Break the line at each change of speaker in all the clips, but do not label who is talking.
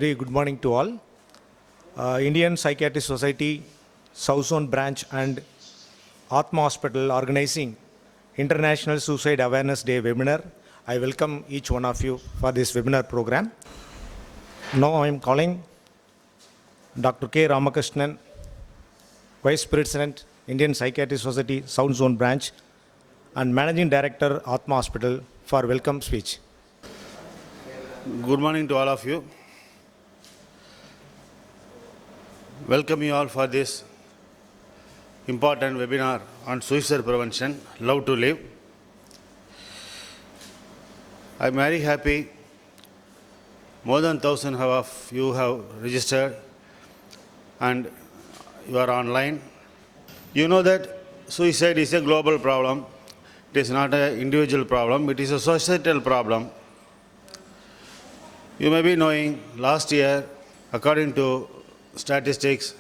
very good morning to all. Indian Psychiatrist Society, South Zone Branch and Atma Hospital organizing International Suicide Awareness Day webinar. I welcome each one of you for this webinar program. Now I am calling Dr. K. Ramakrishnan, Vice President, Indian Psychiatrist Society, South Zone Branch and Managing Director, Atma Hospital for welcome speech.
Good morning to all of you. Welcome you all for this important webinar on suicide prevention, Love to Live. I am very happy more than 1,000 of you have registered and you are online. You know that suicide is a global problem. It is not an individual problem, it is a societal problem. You may be knowing last year, according to statistics,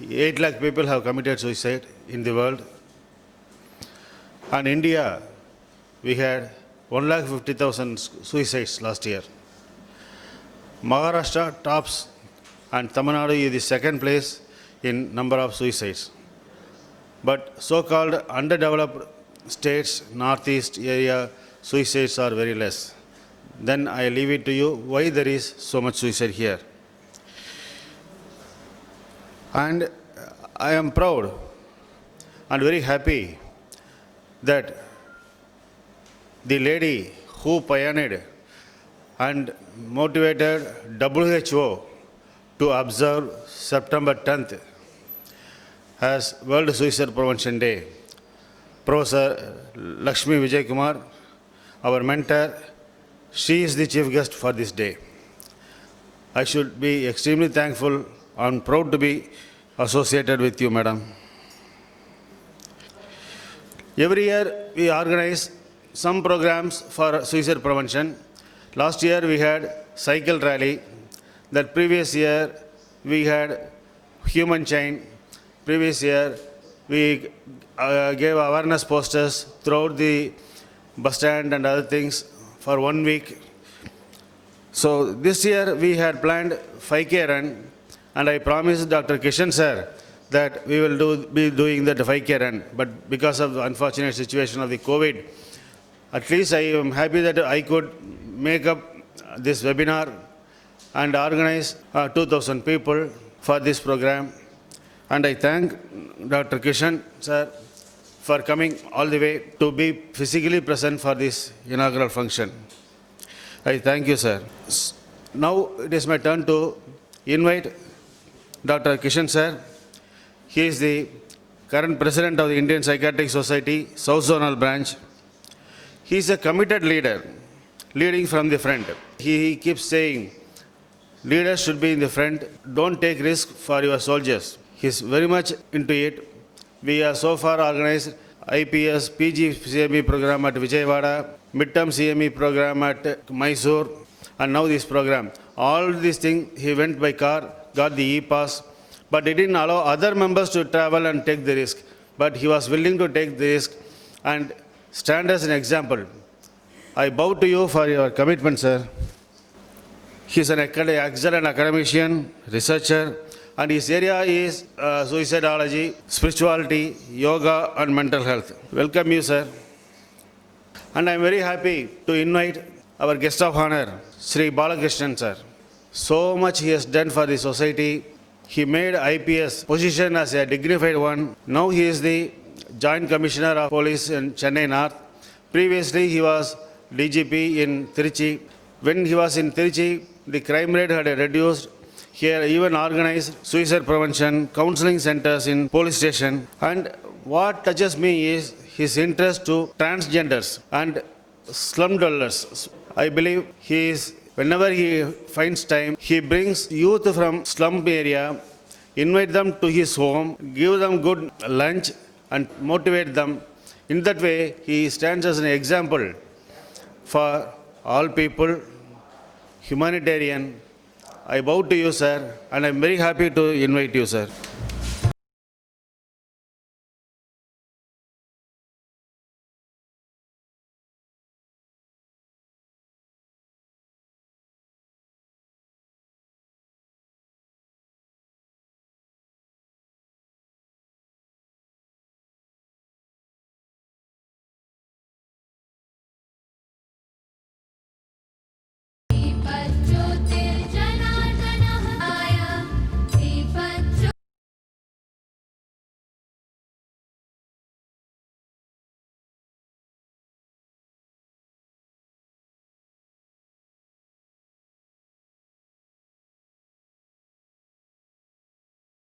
8 lakh people have committed suicide in the world. And India, we had 1,50,000 suicides last year. Maharashtra tops and Tamil Nadu is the second place in number of suicides. But so-called underdeveloped states, northeast area, suicides are very less. Then I leave it to you why there is so much suicide here. And I am proud and very happy that the lady who pioneered and motivated WHO to observe September 10th as World Suicide Prevention Day, Professor Lakshmi Vijay Kumar, our mentor, she is the chief guest for this day. I should be extremely thankful and proud to be associated with you, madam. Every year we organize some programs for suicide prevention. Last year we had cycle rally. That previous year we had human chain. Previous year we gave awareness posters throughout the bus stand and other things for 1 week. So this year we had planned 5K run and I promised Dr. Kishan sir that we will be doing that 5K run. But because of the unfortunate situation of the COVID, at least I am happy that I could make up this webinar and organize 2,000 people for this program. And I thank Dr. Kishan sir for coming all the way to be physically present for this inaugural function. I thank you, sir. Now it is my turn to invite Dr. Kishan sir. He is the current president of the Indian Psychiatric Society, South Zonal Branch. He is a committed leader, leading from the front. He keeps saying, leaders should be in the front, don't take risk for your soldiers. He is very much into it. We have so far organized IPS, PG CME program at Vijayawada, midterm CME program at Mysore, and now this program. All these things, he went by car, got the e-pass, but he didn't allow other members to travel and take the risk. But he was willing to take the risk and stand as an example. I bow to you for your commitment, sir. He is an excellent academician, researcher, and his area is suicidology, spirituality, yoga, and mental health. Welcome you, sir. And I am very happy to invite our guest of honor, Sri Balakrishnan, sir. So much he has done for the society. He made IPS position as a dignified one. Now he is the Joint Commissioner of Police in Chennai North. Previously he was DGP in Trichy. When he was in Trichy, the crime rate had reduced. He even organized suicide prevention, counseling centers in police station. And what touches me is his interest to transgenders and slum dwellers. I believe whenever he finds time, he brings youth from slum area, invite them to his home, give them good lunch and motivate them. In that way, he stands as an example for all people, humanitarian. I bow to you, sir, and I am very happy to invite you, sir.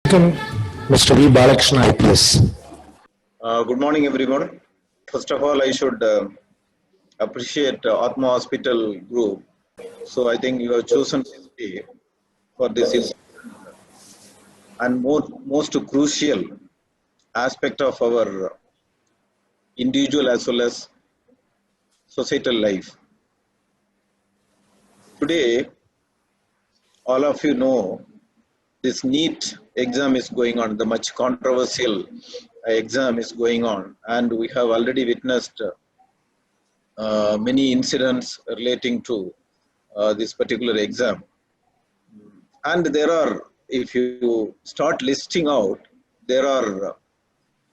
Mr. V. Balakrishna, IPS.
Good morning, everyone. First of all, I should appreciate Atma Hospital Group. So I think you have chosen this day for this important and most crucial aspect of our individual as well as societal life. Today, all of you know this NEET exam is going on, the much controversial exam is going on, and we have already witnessed many incidents relating to this particular exam. And there are, if you start listing out, there are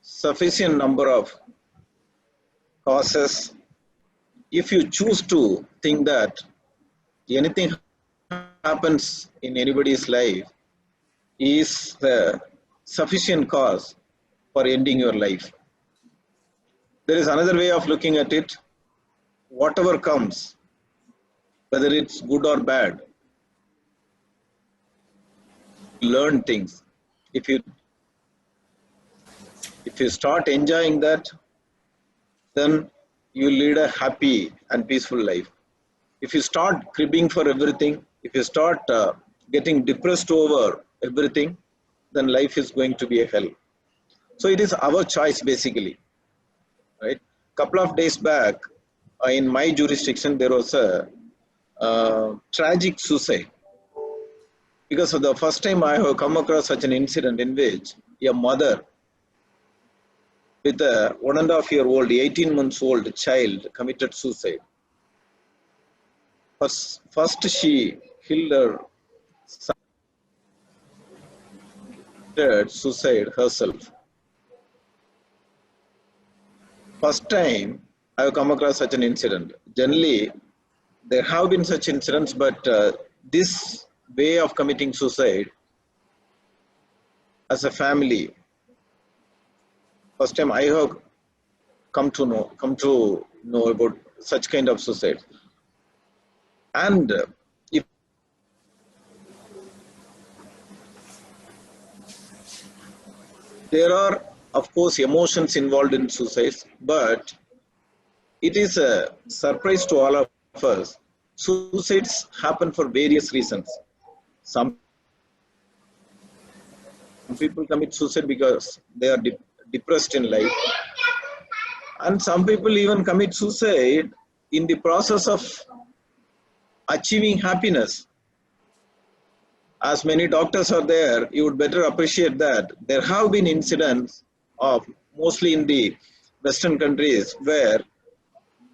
sufficient number of causes. If you choose to think that anything happens in anybody's life is the sufficient cause for ending your life. There is another way of looking at it. Whatever comes, whether it's good or bad, learn things. If you start enjoying that, then you lead a happy and peaceful life. If you start cribbing for everything, if you start getting depressed over everything, then life is going to be a hell. So it is our choice basically, right? Couple of days back, in my jurisdiction, there was a tragic suicide. Because for the first time I have come across such an incident in which a mother with a 1.5-year-old, 18 months old child committed suicide. First she killed her son, suicide herself. First time I have come across such an incident. Generally, there have been such incidents, but this way of committing suicide as a family, first time I have come to know about such kind of suicide. And if there are, of course, emotions involved in suicides, but it is a surprise to all of us. Suicides happen for various reasons. Some people commit suicide because they are depressed in life, and some people even commit suicide in the process of achieving happiness. As many doctors are there, you would better appreciate that there have been incidents of, mostly in the Western countries, where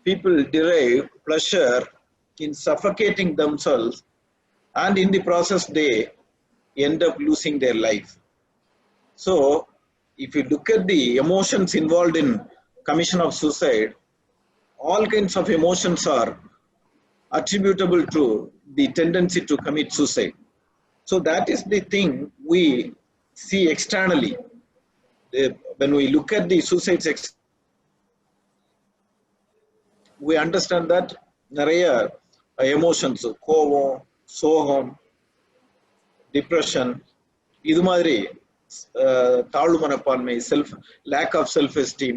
people derive pleasure in suffocating themselves, and in the process they end up losing their life. So if you look at the emotions involved in commission of suicide, all kinds of emotions are attributable to the tendency to commit suicide. So that is the thing we see externally. When we look at the suicides, we understand that நிறைய emotions, கோபம், சோகம், depression, இது மாதிரி தாழ்வு மனப்பான்மை, lack of self esteem,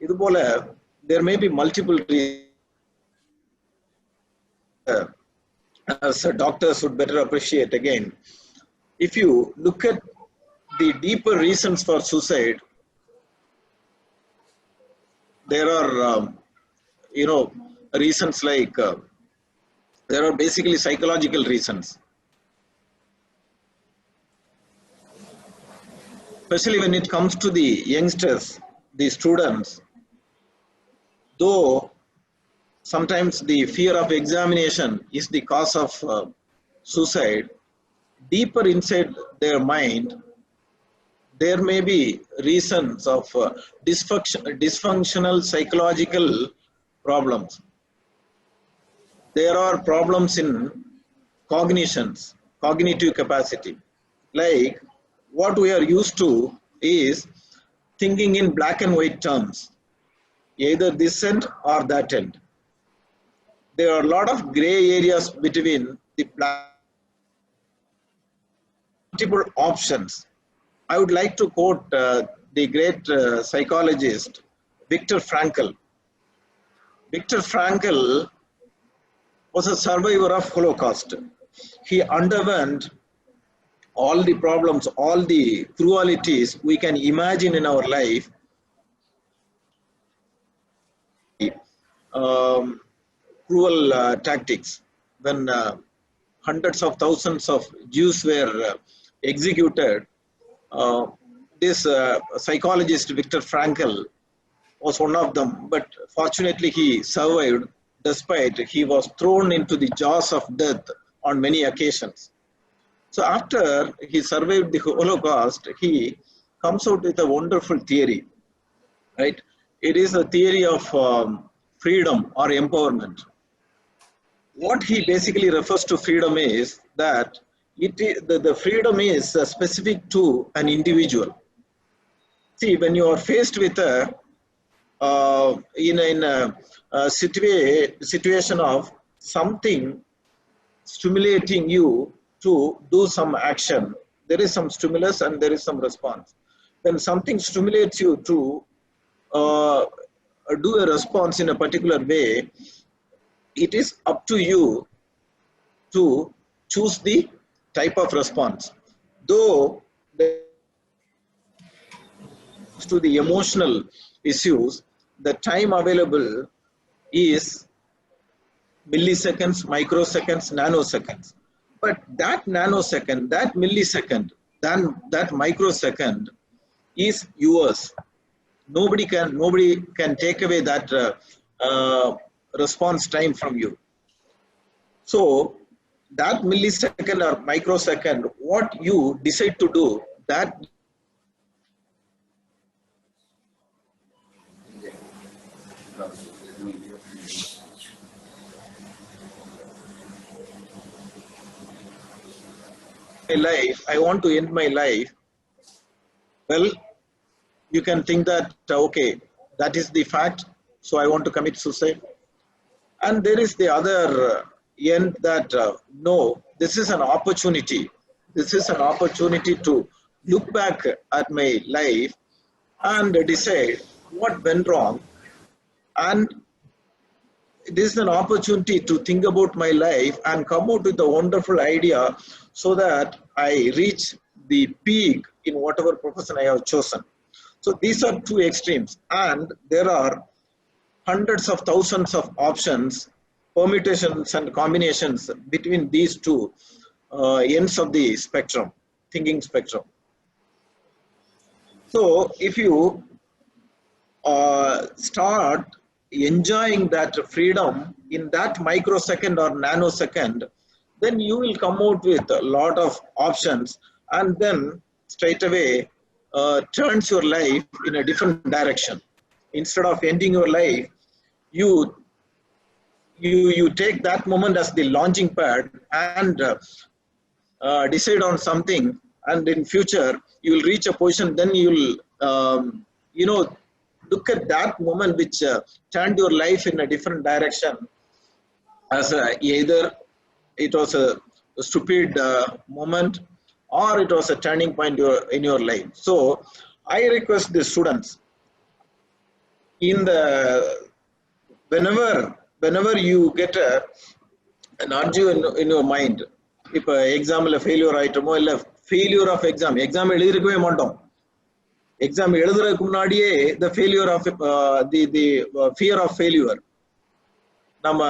இது போல there may be multiple reasons. As doctors would better appreciate again. If you look at the deeper reasons for suicide, there are reasons like there are basically psychological reasons, especially when it comes to the youngsters, the students. Though sometimes the fear of examination is the cause of suicide, deeper inside their mind there may be reasons of dysfunctional psychological problems. There are problems in cognitive capacity. Like what we are used to is thinking in black and white terms, either this end or that end. There are a lot of gray areas between the multiple options. I would like to quote the great psychologist Viktor Frankl. Viktor Frankl was a survivor of Holocaust. He underwent all the problems, all the cruelties we can imagine in our life. Cruel tactics when hundreds of thousands of Jews were executed. This psychologist Viktor Frankl was one of them, but fortunately he survived despite he was thrown into the jaws of death on many occasions. So after he survived the Holocaust, he comes out with a wonderful theory, right? It is a theory of freedom or empowerment. What he basically refers to freedom is that the freedom is specific to an individual. See, when you are faced with a situation of something stimulating you to do some action, there is some stimulus and there is some response. When something stimulates you to do a response in a particular way, it is up to you to choose the type of response. Though to the emotional issues, the time available is milliseconds, microseconds, nanoseconds. But that nanosecond, that millisecond, then that microsecond is yours. Nobody can take away that response time from you. So that millisecond or microsecond, what you decide to do, that my life, I want to end my life. Well, you can think that, okay, that is the fact, so I want to commit suicide. And there is the other end that, no, this is an opportunity. This is an opportunity to look back at my life and decide what went wrong. And this is an opportunity to think about my life and come out with a wonderful idea so that I reach the peak in whatever profession I have chosen. So these are two extremes, and there are hundreds of thousands of options, permutations and combinations between these two ends of the spectrum, thinking spectrum. So if you start enjoying that freedom in that microsecond or nanosecond, then you will come out with a lot of options, and then straight away turns your life in a different direction. Instead of ending your life, you take that moment as the launching pad and decide on something, and in future you will reach a position, then you will look at that moment which turned your life in a different direction as either it was a stupid moment or it was a turning point in your life. So I request the students, whenever you get an urge in your mind, if exam failure ஆயிட்டமோ இல்ல failure of exam எழுதிருக்கவே மாட்டோம். Exam எழுதுறதுக்கு முன்னாடியே the failure of the fear of failure, நம்ம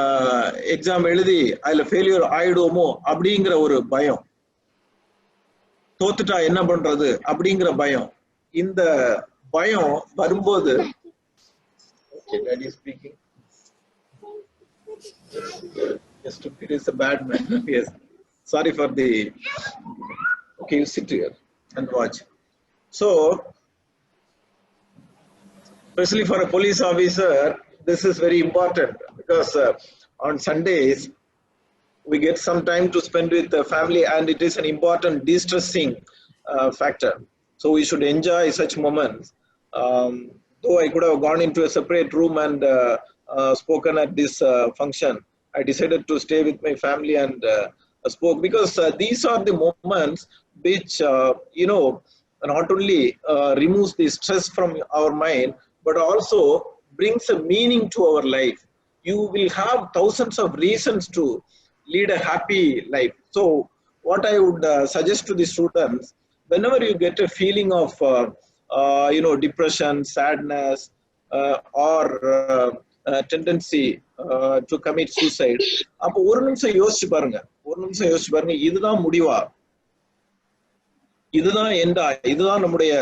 exam எழுதி அதுல failure ஆயிடுவோமோ அப்படிங்கிற ஒரு பயம், தோத்துட்டா என்ன பண்றது அப்படிங்கிற பயம், இந்த பயம் வரும்போது is a bad man. Yes, sorry for the, okay, you sit here and watch. So especially for a police officer, this is very important, because on Sundays we get some time to spend with the family, and it is an important de-stressing factor. So we should enjoy such moments. Though I could have gone into a separate room and spoken at this function, I decided to stay with my family and spoke, because these are the moments which not only removes the stress from our mind, but also brings a meaning to our life. You will have thousands of reasons to lead a happy life. So what I would suggest to the students, whenever you get a feeling of depression, sadness, or tendency to commit suicide, அப்போ ஒரு நிமிஷம் யோசிச்சு பாருங்க, இதுதான் முடிவா, இதுதான் எண்டா, இதுதான் நம்முடைய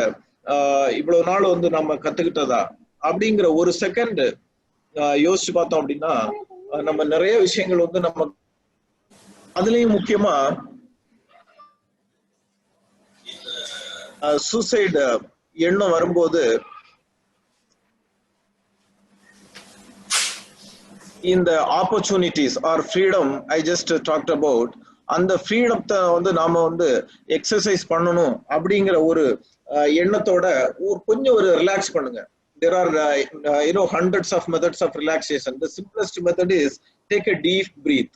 இவ்வளவு நாள் வந்து நம்ம கத்துக்கிட்டதா அப்படிங்கிற ஒரு செகண்ட் யோசிச்சு பார்த்தோம் அப்படின்னா நம்ம நிறைய விஷயங்கள் வந்து நம்ம அதுலயும் முக்கியமா சூசைடு எண்ணம் வரும்போது இந்த opportunities are freedom I just talked about, அந்த ஃப்ரீடத்தை வந்து நாம வந்து எக்ஸசைஸ் பண்ணணும் அப்படிங்கிற ஒரு எண்ணத்தோட கொஞ்சம் ஒரு ரிலாக்ஸ் பண்ணுங்க. There are hundreds of methods of relaxation. The simplest method is take a deep breath.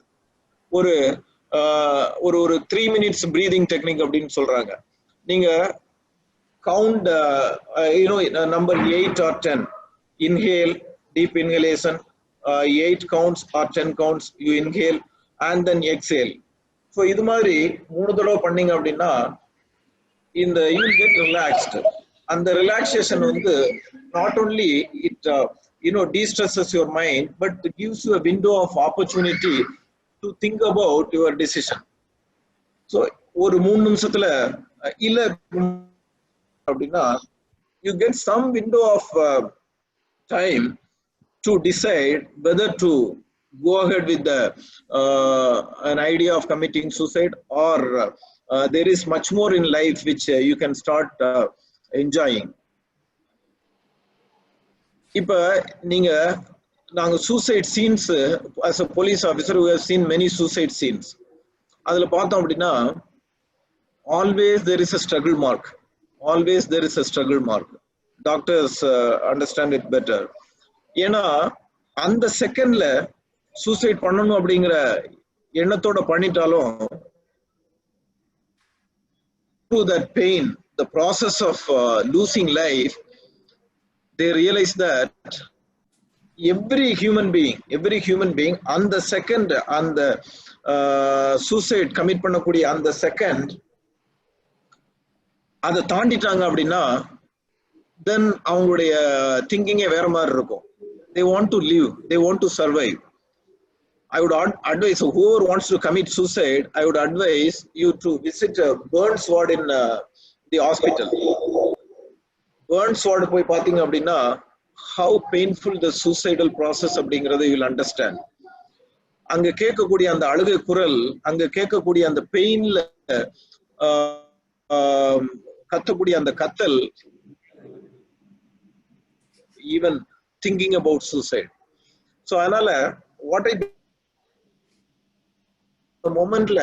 ஒரு 3 minutes breathing technique அப்படின்னு சொல்றாங்க. நீங்க count number 8 or 10, inhale, deep inhalation, 8 counts or 10 counts you inhale and then exhale. So இது மாதிரி 3 தடவை பண்ணீங்க அப்படின்னா இந்த you will get relaxed. And the relaxation வந்து not only it de-stresses your mind, but it gives you a window of opportunity to think about your decision. So ஒரு 3 நிமிஷத்துல இல்ல அப்படின்னா you get some window of time to decide whether to go ahead with an idea of committing suicide, or there is much more in life which you can start enjoying. இப்ப நாங்க suicide scenes as a police officer who have seen many suicide scenes, அதுல பார்த்தோம் அப்படின்னா always there is a struggle mark, doctors understand it better. ஏன்னா அந்த செகண்ட்ல suicide பண்ணணும் அப்படிங்கிற எண்ணத்தோட பண்ணிட்டாலும் through that pain, the process of losing life, they realize that every human being on the second, on the suicide commit பண்ணக்கூடிய அந்த second அதை தாண்டிட்டாங்க அப்படின்னா then அவங்களுடைய திங்கிங்கே வேற மாதிரி இருக்கும். They want to live, they want to survive. I would advise whoever wants to commit suicide, I would advise you to visit Burns ward in the hospital. Burns ward போய் பாத்தீங்க அப்படின்னா how painful the suicidal process அப்படிங்கறதை you will understand. அங்க கேட்கக்கூடிய அந்த அழுகை குரல், அங்க கேட்கக்கூடிய அந்த பெயின்ல கத்தக்கூடிய அந்த கத்தல், even thinking about suicide. So அதனால what I மொமெண்ட்ல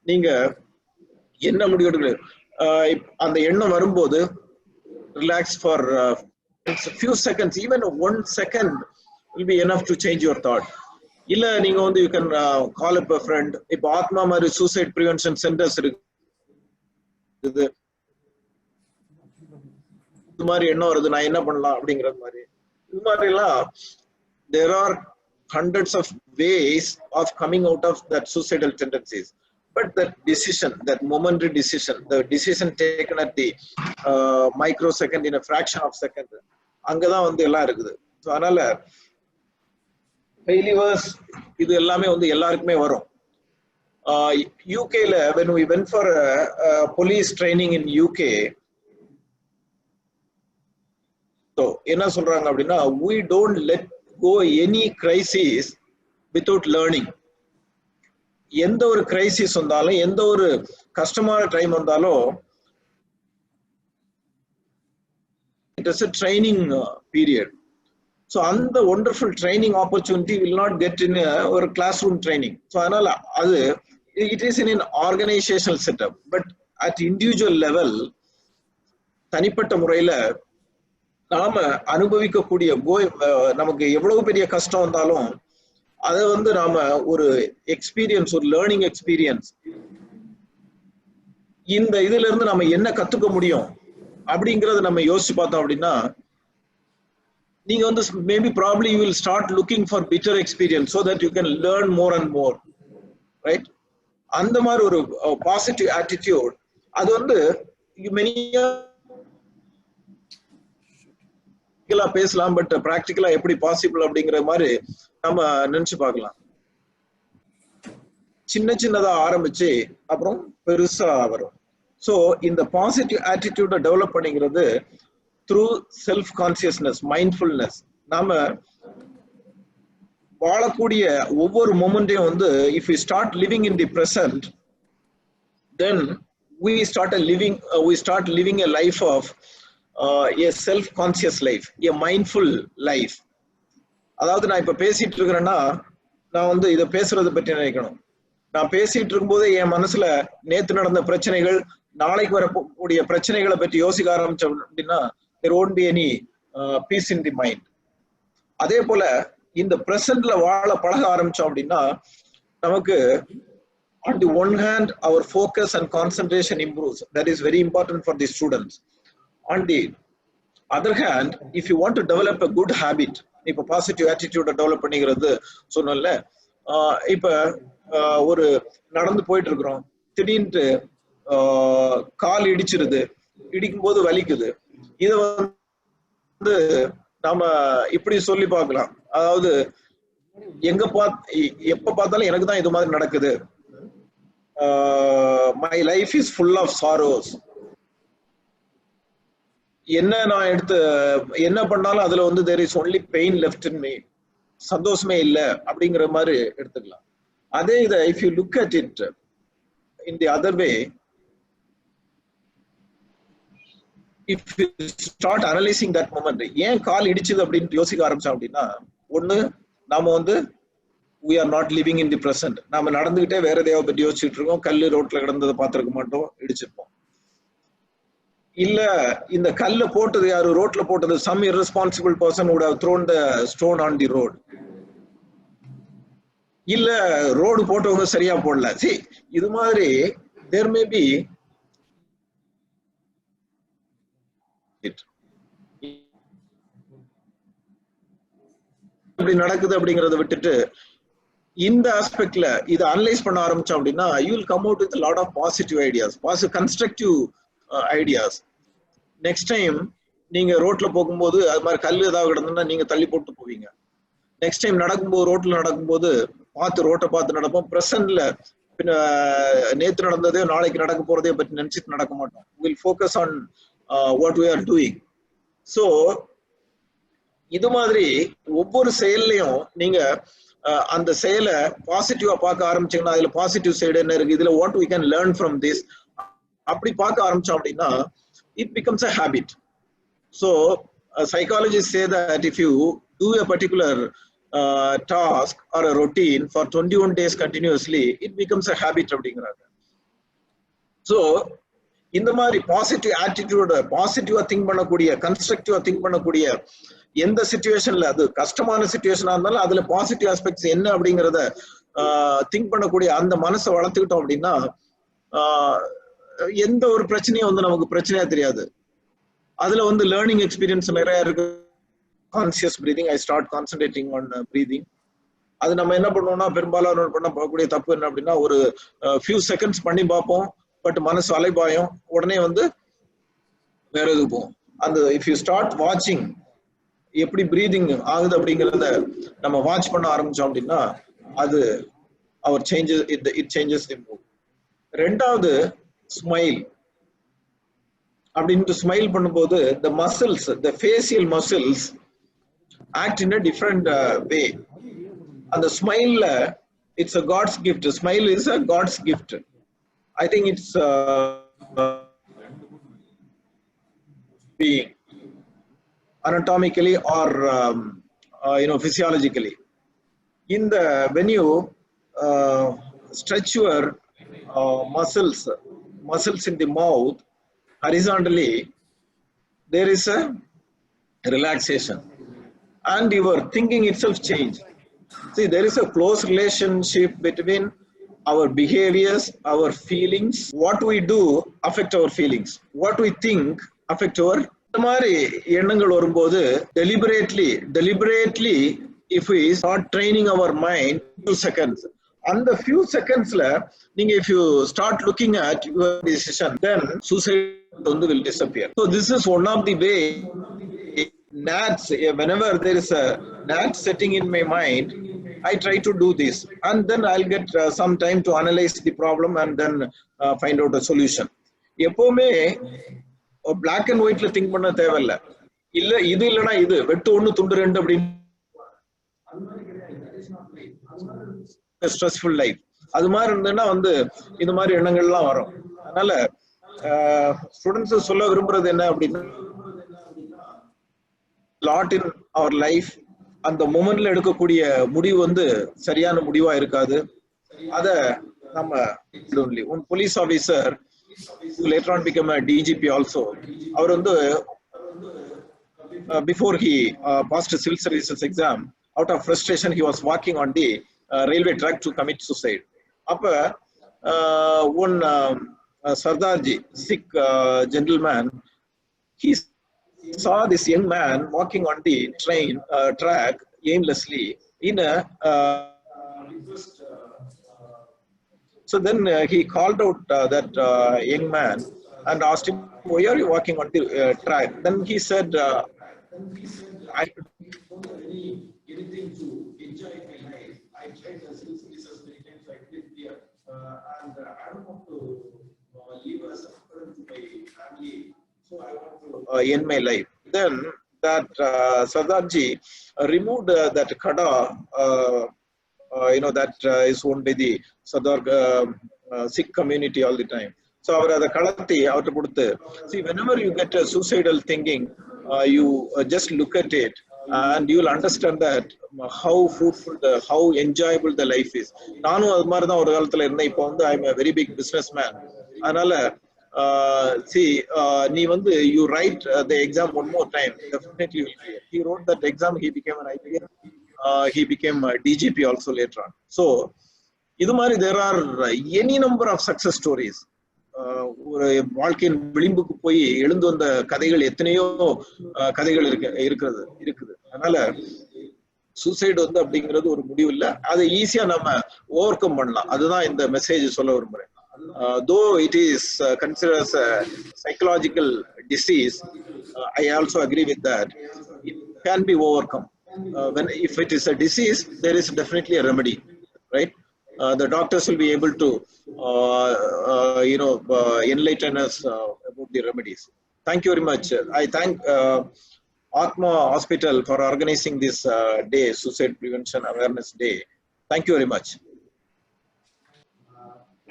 நீங்க என்ன முடிவு அந்த எண்ணம் வரும்போது relax for few seconds, even 1 second will be enough to change your thought. இல்ல நீங்க வந்து you can call up a friend. இப்போ ஆத்மா மாதிரி suicide prevention centers இருக்கு, இது மாதிரி எண்ணம் வருது நான் என்ன பண்ணலாம் அப்படிங்கிறது மாதிரி, இது மாதிரி எல்லாம் there are hundreds of ways of coming out of that suicidal tendencies. But that decision, that momentary decision, the decision taken at the microsecond, in a fraction of second, அங்கதான் வந்து எல்லாம் இருக்குது. ஸோ அதனால ஃபெயிலியர்ஸ் இது எல்லாமே வந்து எல்லாருக்குமே வரும். யூகேல when we went for police training in UK, so என்ன சொல்றாங்க அப்படின்னா we don't let go any crisis without learning. எந்த ஒரு கிரைசிஸ் வந்தாலும், எந்த ஒரு கஷ்டமான டைம் வந்தாலும், it is a training period. So அந்த wonderful training opportunity will not get in ஒரு classroom training. So அதனால அது it is in an organizational setup, but at individual level, தனிப்பட்ட முறையில நாம அனுபவிக்கக்கூடிய நமக்கு எவ்வளவு பெரிய கஷ்டம் வந்தாலும் அதை வந்து நாம ஒரு எக்ஸ்பீரியன்ஸ், ஒரு லேர்னிங் எக்ஸ்பீரியன்ஸ், இந்த இதுல இருந்து நாம என்ன கத்துக்க முடியும் அப்படிங்கறத நம்ம யோசிச்சு பார்த்தோம் அப்படின்னா நீங்க வந்து maybe probably you will start looking for bitter experience so that you can learn more and more, right? அந்த மாதிரி ஒரு பாசிட்டிவ் ஆட்டிடியூட் அது வந்து பேசலாம், பட் பிராக்டிக்கலா எப்படி பாசிபிள் அப்படிங்கிற மாதிரி நம்ம நினைச்சு பார்க்கலாம். சின்ன சின்னதா ஆரம்பிச்சு அப்புறம் பெருசா வரும். ஸோ இந்த பாசிட்டிவ் ஆட்டிடியூட டெவலப் பண்ணிக்கிறது த்ரூ செல்ஃப் கான்சியஸ்னஸ், மைண்ட்ஃபுல்னஸ். நாம வாழக்கூடிய ஒவ்வொரு மொமெண்ட்டையும் வந்து if you start living in the present, then we start living a life of a self conscious life, a mindful life. அதாவது நான் இப்ப பேசிட்டு இருக்கிறேன்னா நான் வந்து இதை பேசுறதை பற்றி நினைக்கணும். நான் பேசிட்டு இருக்கும்போது என் மனசுல நேத்து நடந்த பிரச்சனைகள், நாளைக்கு வரக்கூடிய பிரச்சனைகளை பற்றி யோசிக்க ஆரம்பிச்சோம் அப்படின்னா there won't be any peace in the mind. அதே போல இந்த பிரசன்ட்ல வாழ பழக ஆரம்பிச்சோம் அப்படின்னா நமக்கு on the one hand our focus and concentration improves. That is very important for the students. On the other hand, if you want to develop a good habit, இப்ப positive ஆட்டிடியூட develop பண்ணிக்கிறது சொன்னல, இப்ப ஒரு நடந்து போயிட்டு இருக்கிறோம், திடீர்னு கால் இடிச்சிருது, இடிக்கும் போது வலிக்குது. இத வந்து நாம இப்படி சொல்லி பார்க்கலாம், அதாவது எப்ப பார்த்தாலும் எனக்கு தான் இது மாதிரி நடக்குது, my life is full of sorrows. நான் எடுத்து என்ன பண்ணாலும் அதுல வந்து there is only pain left in me, சந்தோஷமே இல்ல அப்படிங்கிற மாதிரி எடுத்துக்கலாம். அதே இதை if you look at it in the other way, if you start analyzing that moment, ஏன் கால் இடிச்சது அப்படின்னு யோசிக்க ஆரம்பிச்சோம் அப்படின்னா, ஒண்ணு நாம வந்து we are not living in the present. நாம நடந்துகிட்டே வேற எதையாவது பற்றி யோசிச்சுட்டு இருக்கோம், கல்லு ரோட்ல கிடந்ததை பார்த்திருக்க மாட்டோம், இடிச்சிருப்போம். இல்ல இந்த கல்ல போட்டது யாரு, ரோட்ல போட்டது some irresponsible person would have thrown the stone on the road. இல்ல ரோடு போட்டவங்க சரியா போடல. See, இது மாதிரி there may be அப்படி நடக்குது அப்படிங்கறத விட்டுட்டு இந்த ஆஸ்பெக்ட்ல இதை அனலைஸ் பண்ண ஆரம்பிச்சோம் அப்படின்னா you will come out with a lot of positive ideas, positive constructive ideas. Next time நீங்க ரோட்ல போகும்போது அது மாதிரி கல் ஏதாவது கிடந்ததுன்னா நீங்க தள்ளி போட்டு போவீங்க. நெக்ஸ்ட் டைம் நடக்கும்போது ரோட்ல நடக்கும்போது ரோட்டை பார்த்து நடப்போம். பிரசன்ட்ல பின்ன நேத்து நடந்ததே நாளைக்கு நடக்க போறதே பற்றி நினைச்சிட்டு நடக்க மாட்டோம். Will focus on what we are doing. So இது மாதிரி ஒவ்வொரு செயல்லையும் நீங்க அந்த செயலை பாசிட்டிவா பார்க்க ஆரம்பிச்சீங்கன்னா அதுல பாசிட்டிவ் சைடு என்ன இருக்கு, இதுல what we can learn from this, அப்படி பார்க்க ஆரம்பிச்சோம் அப்படின்னா it becomes a habit. So psychologists say that if you do a particular task or a routine for 21 days continuously, it becomes a habit அப்படிங்கறாங்க. So இந்த மாதிரி positive attitude, பாசிட்டிவா think பண்ணக்கூடிய, கன்ஸ்ட்ரக்டிவா think பண்ணக்கூடிய எந்த சிச்சுவேஷன்ல, அது கஷ்டமான சிச்சுவேஷனா இருந்தாலும் அதுல பாசிட்டிவ் ஆஸ்பெக்ட்ஸ் என்ன அப்படிங்கறத திங்க் பண்ணக்கூடிய அந்த மனசை வளர்த்துக்கிட்டோம் அப்படின்னா எந்த ஒரு பிரச்சனையும் வந்து நமக்கு பிரச்சனையா தெரியாது. அதுல வந்து லேர்னிங் எக்ஸ்பீரியன்ஸ் நிறைய இருக்கு. Conscious breathing, I start concentrating on breathing. அது நம்ம என்ன பண்ணுவோம்னா பெரும்பாலான பண்ண போகக்கூடிய தப்பு என்ன அப்படின்னா ஒரு ஃபியூ செகண்ட்ஸ் பண்ணி பார்ப்போம், பட் மனசு அலைபாயும், உடனே வந்து வேற எது போகும். அந்த இஃப் யூ ஸ்டார்ட் வாட்சிங் எப்படி பிரீதிங் ஆகுது அப்படிங்கிறத நம்ம வாட்ச் பண்ண ஆரம்பிச்சோம் அப்படின்னா அது அவர் changes it changes the mood. ரெண்டாவது ஸ்மைல். அப்படின்ட்டு ஸ்மைல் பண்ணும்போது the muscles, the facial muscles act in a different way. அந்த ஸ்மைல்ல it's a God's gift. Smile is a God's gift. I think it's being anatomically or physiologically. When you stretch your muscles in the mouth horizontally, there is a relaxation and your thinking itself change. See, there is a close relationship between our behaviors, our feelings. What we do affect our feelings. What we think affect our இந்த மாதிரி எண்ணங்கள் வரும்போது deliberately if we start training our mind few seconds அந்த few secondsல நீங்க if you start looking at your decision then suicide வந்து will disappear. So this is one of the way gnats, whenever there is a gnat setting in my mind, I try to do this and then I'll get some time to analyze the problem and then find out a solution. எப்பவுமே black and whiteல think பண்ண தேவையில்ல. இல்ல இது இல்லனா இது வெட்டு ஒண்ணு துண்டு ரெண்டு அப்படின்னு ஸ்ட்ரெஸ்ஃபுல் லைஃப் அது மாதிரி இருந்ததுன்னா வந்து இந்த மாதிரி எண்ணங்கள்லாம் வரும். அதனால ஸ்டூடெண்ட்ஸ் சொல்ல விரும்புறது என்ன அப்படின்னா லாட் இன் அவர் லைஃப் அந்த மொமெண்ட்ல எடுக்கக்கூடிய முடிவு வந்து சரியான முடிவா இருக்காது. அத நம்ம one police officer later on become a DGP also. அவர் வந்து before he passed the civil services exam, out of frustration he was walking on the railway track to commit suicide. அப்ப one Sardarji, Sikh gentleman, he saw this young man walking on the train track aimlessly in a so then he called out that young man and asked him, why are you walking on the track? Then he said, I don't have anything to enjoy my life. I tried the civil services many times, I did here, and I don't want to leave a suffering to my family, so I want to end my life. Then that Sardarji removed that kada, that is owned by the Sardar Sikh community all the time. So avara the kalati avaru koduthu, see, whenever you get a suicidal thinking, you just look at it and you will understand that how fruitful how enjoyable the life is. Nanu adu mari da oru kalathula irundha, ipo vandu I am a very big businessman. Anala see, nee vandu you write the exam one more time, definitely you will clear. He wrote that exam, he became an IPS, he became a DGP also later on. So இது மாதிரி there are any number of success stories. ஒரு வாழ்க்கையின் விளிம்புக்கு போய் எழுந்து வந்த கதைகள் எத்தனையோ கதைகள் இருக்குது. அதனால சூசைடு வந்து அப்படிங்கிறது ஒரு முடிவு இல்ல, அதை ஈஸியா நம்ம ஓவர் கம் பண்ணலாம். அதுதான் இந்த மெசேஜ் சொல்ல விரும்புறேன். Though it is considered as a psychological disease, I also agree with that. It can be overcome. If it is a disease, there is definitely a remedy, right? The doctors will be able to enlighten us about the remedies. Thank you very much. I thank Atma Hospital for organizing this day, Suicide Prevention Awareness Day. Thank you very much.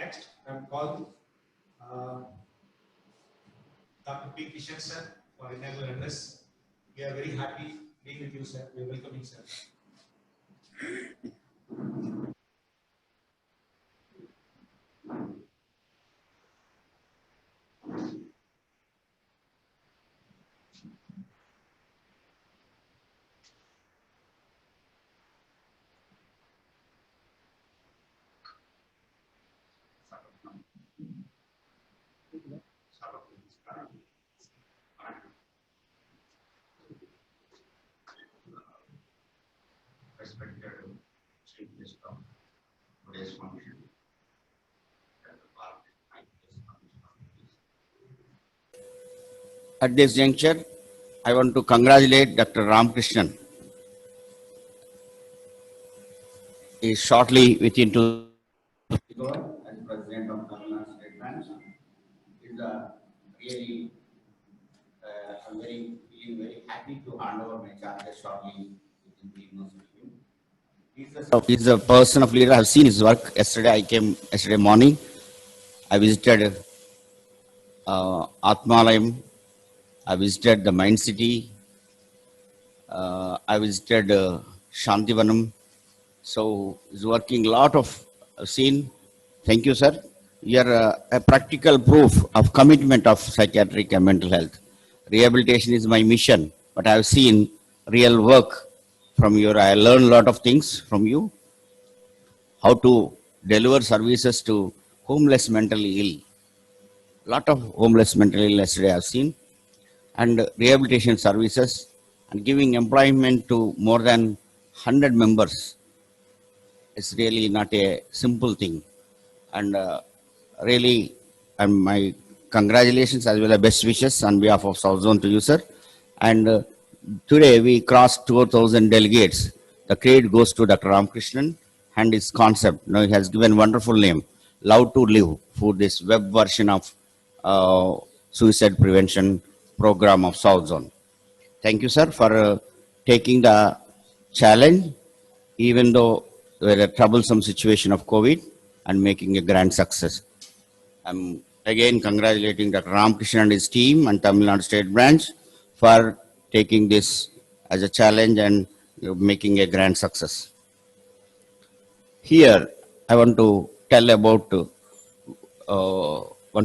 Next, I am called Dr. P. Kishan sir for inaugural address. We are very happy being with you, sir. We are welcoming, sir.
Respected Chief Guest of today's function, at this juncture, I want to congratulate Dr. Ramakrishnan. He is shortly within to as President of Tamil Nadu State Bank. Is really I'm feeling very happy to hand over my charges shortly within 3 months. He's a person of leader. I've seen his work. I came yesterday morning. I visited Atmalayam. I visited the Mind City. I visited Shantivanam. So he's working a lot of seen. Thank you, sir. You are a practical proof of commitment of psychiatric and mental health. Rehabilitation is my mission, but I have seen real work from you. I learned a lot of things from you. How to deliver services to homeless mentally ill. Lot of homeless mentally ill yesterday I have seen. and rehabilitation services and giving employment to more than 100 members. It's really not a simple thing. And really, and my congratulations as well as best wishes on behalf of South Zone to you, sir. And today we crossed 4,000 delegates. The credit goes to Dr. Ramakrishnan and his concept. He has given wonderful name, Love to Live, for this web version of suicide prevention program of South Zone. Thank you, sir, for taking the challenge, even though there was a troublesome situation of COVID, and making a grand success. I'm again congratulating Dr. Ramakrishnan and his team and Tamil Nadu State Branch for taking this as a challenge and making a grand success. Here, I want to tell about 1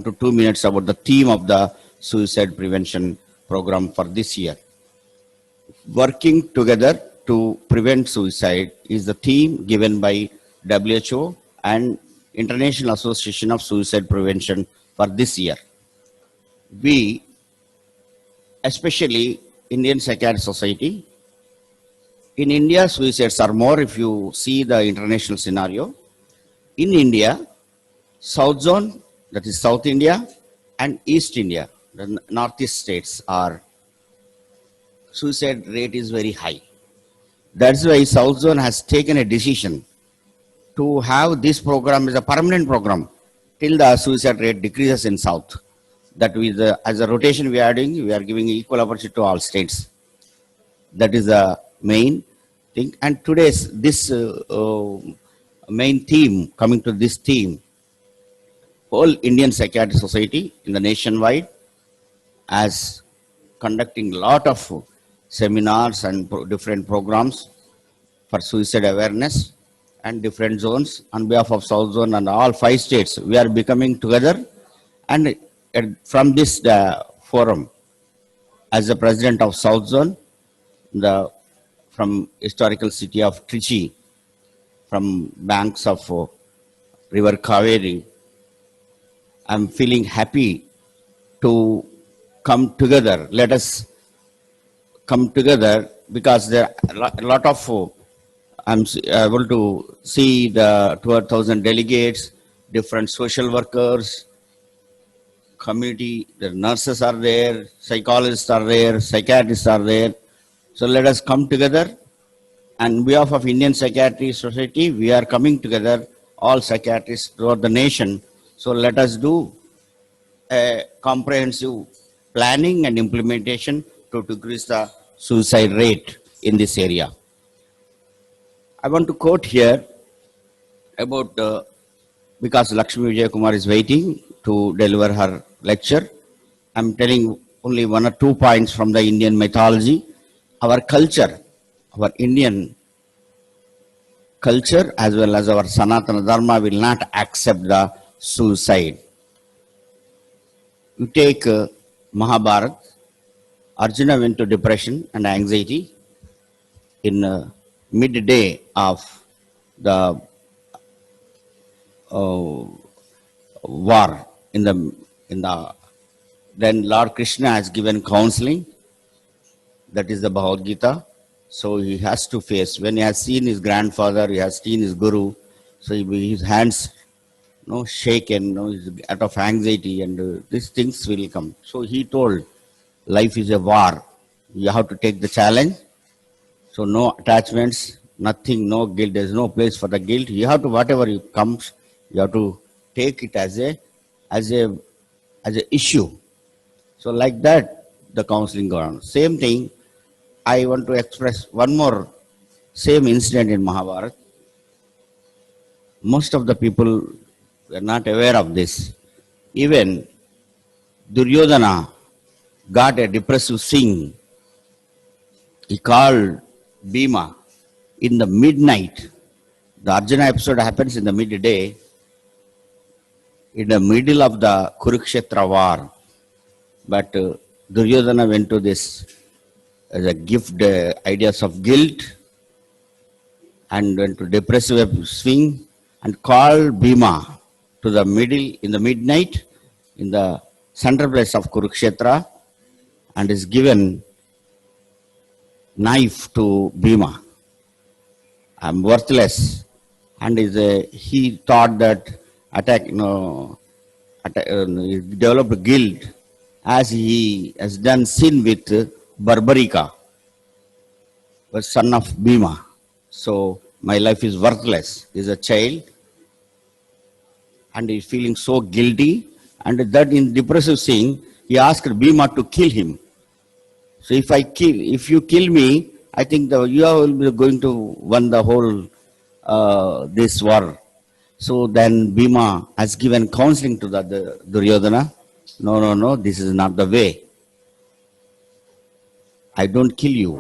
to 2 minutes about the theme of the suicide prevention program for this year. Working together to prevent suicide is the theme given by WHO and International Association of Suicide Prevention for this year. We, especially Indian Psychiatric Society, in India, suicides are more if you see the international scenario. In India, South Zone, that is South India, and East India, the Northeast states are, suicide rate is very high. That's why South Zone has taken a decision to have this program as a permanent program till the suicide rate decreases in South. That with as a rotation we are doing, we are giving equal opportunity to all states. That is the main thing. And today's this main theme, coming to this theme, whole Indian Psychiatric Society in the nationwide as conducting lot of seminars and different programs for suicide awareness and different zones. On behalf of South Zone and all 5 states, we are becoming together, and from this forum, as the president of South Zone, from historical city of Trichy, from banks of River Kaveri, I'm feeling happy to come together. Let us come together because there are a lot of I'm able to see the 12,000 delegates, different social workers, community, the nurses are there, psychologists are there, psychiatrists are there. So let us come together. And on behalf of Indian Psychiatry Society, we are coming together, all psychiatrists throughout the nation. So let us do a comprehensive planning and implementation to decrease the suicide rate in this area. I want to quote here about, because Lakshmi Vijay Kumar is waiting to deliver her lecture, I'm telling only 1 or 2 points from the Indian mythology. Our culture, our Indian culture as well as our Sanatana Dharma will not accept the suicide. You take Mahabharata, Arjuna went to depression and anxiety in midday of the war then Lord Krishna has given counseling, that is the Bhagavad Gita. So he has to face, when he has seen his grandfather, he has seen his guru, so his hands shaken, he's out of anxiety, and these things will come. So he told, life is a war, you have to take the challenge. So no attachments, nothing, no guilt. There is no place for the guilt. You have to, whatever comes, you have to take it as a issue. So like that, the counseling goes on. Same thing, I want to express one more same incident in Mahabharata. Most of the people were not aware of this. Even Duryodhana got a depressive scene. He called Bhima in the midnight. The Arjuna episode happens in the midday, in the middle of the Kurukshetra war. But Duryodhana went to this as a gift, ideas of guilt, and went to depressive swing and called Bhima to the middle, in the midnight, in the central place of Kurukshetra, and is given knife to Bhima. I'm worthless. And he thought that he developed guilt as he has done sin with Barbarika, was son of Bhima. So my life is worthless. He's a child and he's feeling so guilty, and that in depressive scene, he asked Bhima to kill him. So if you kill me, I think you will be going to win the whole this war. So then Bhima has given counseling to the Duryodhana. No, this is not the way. I don't kill you.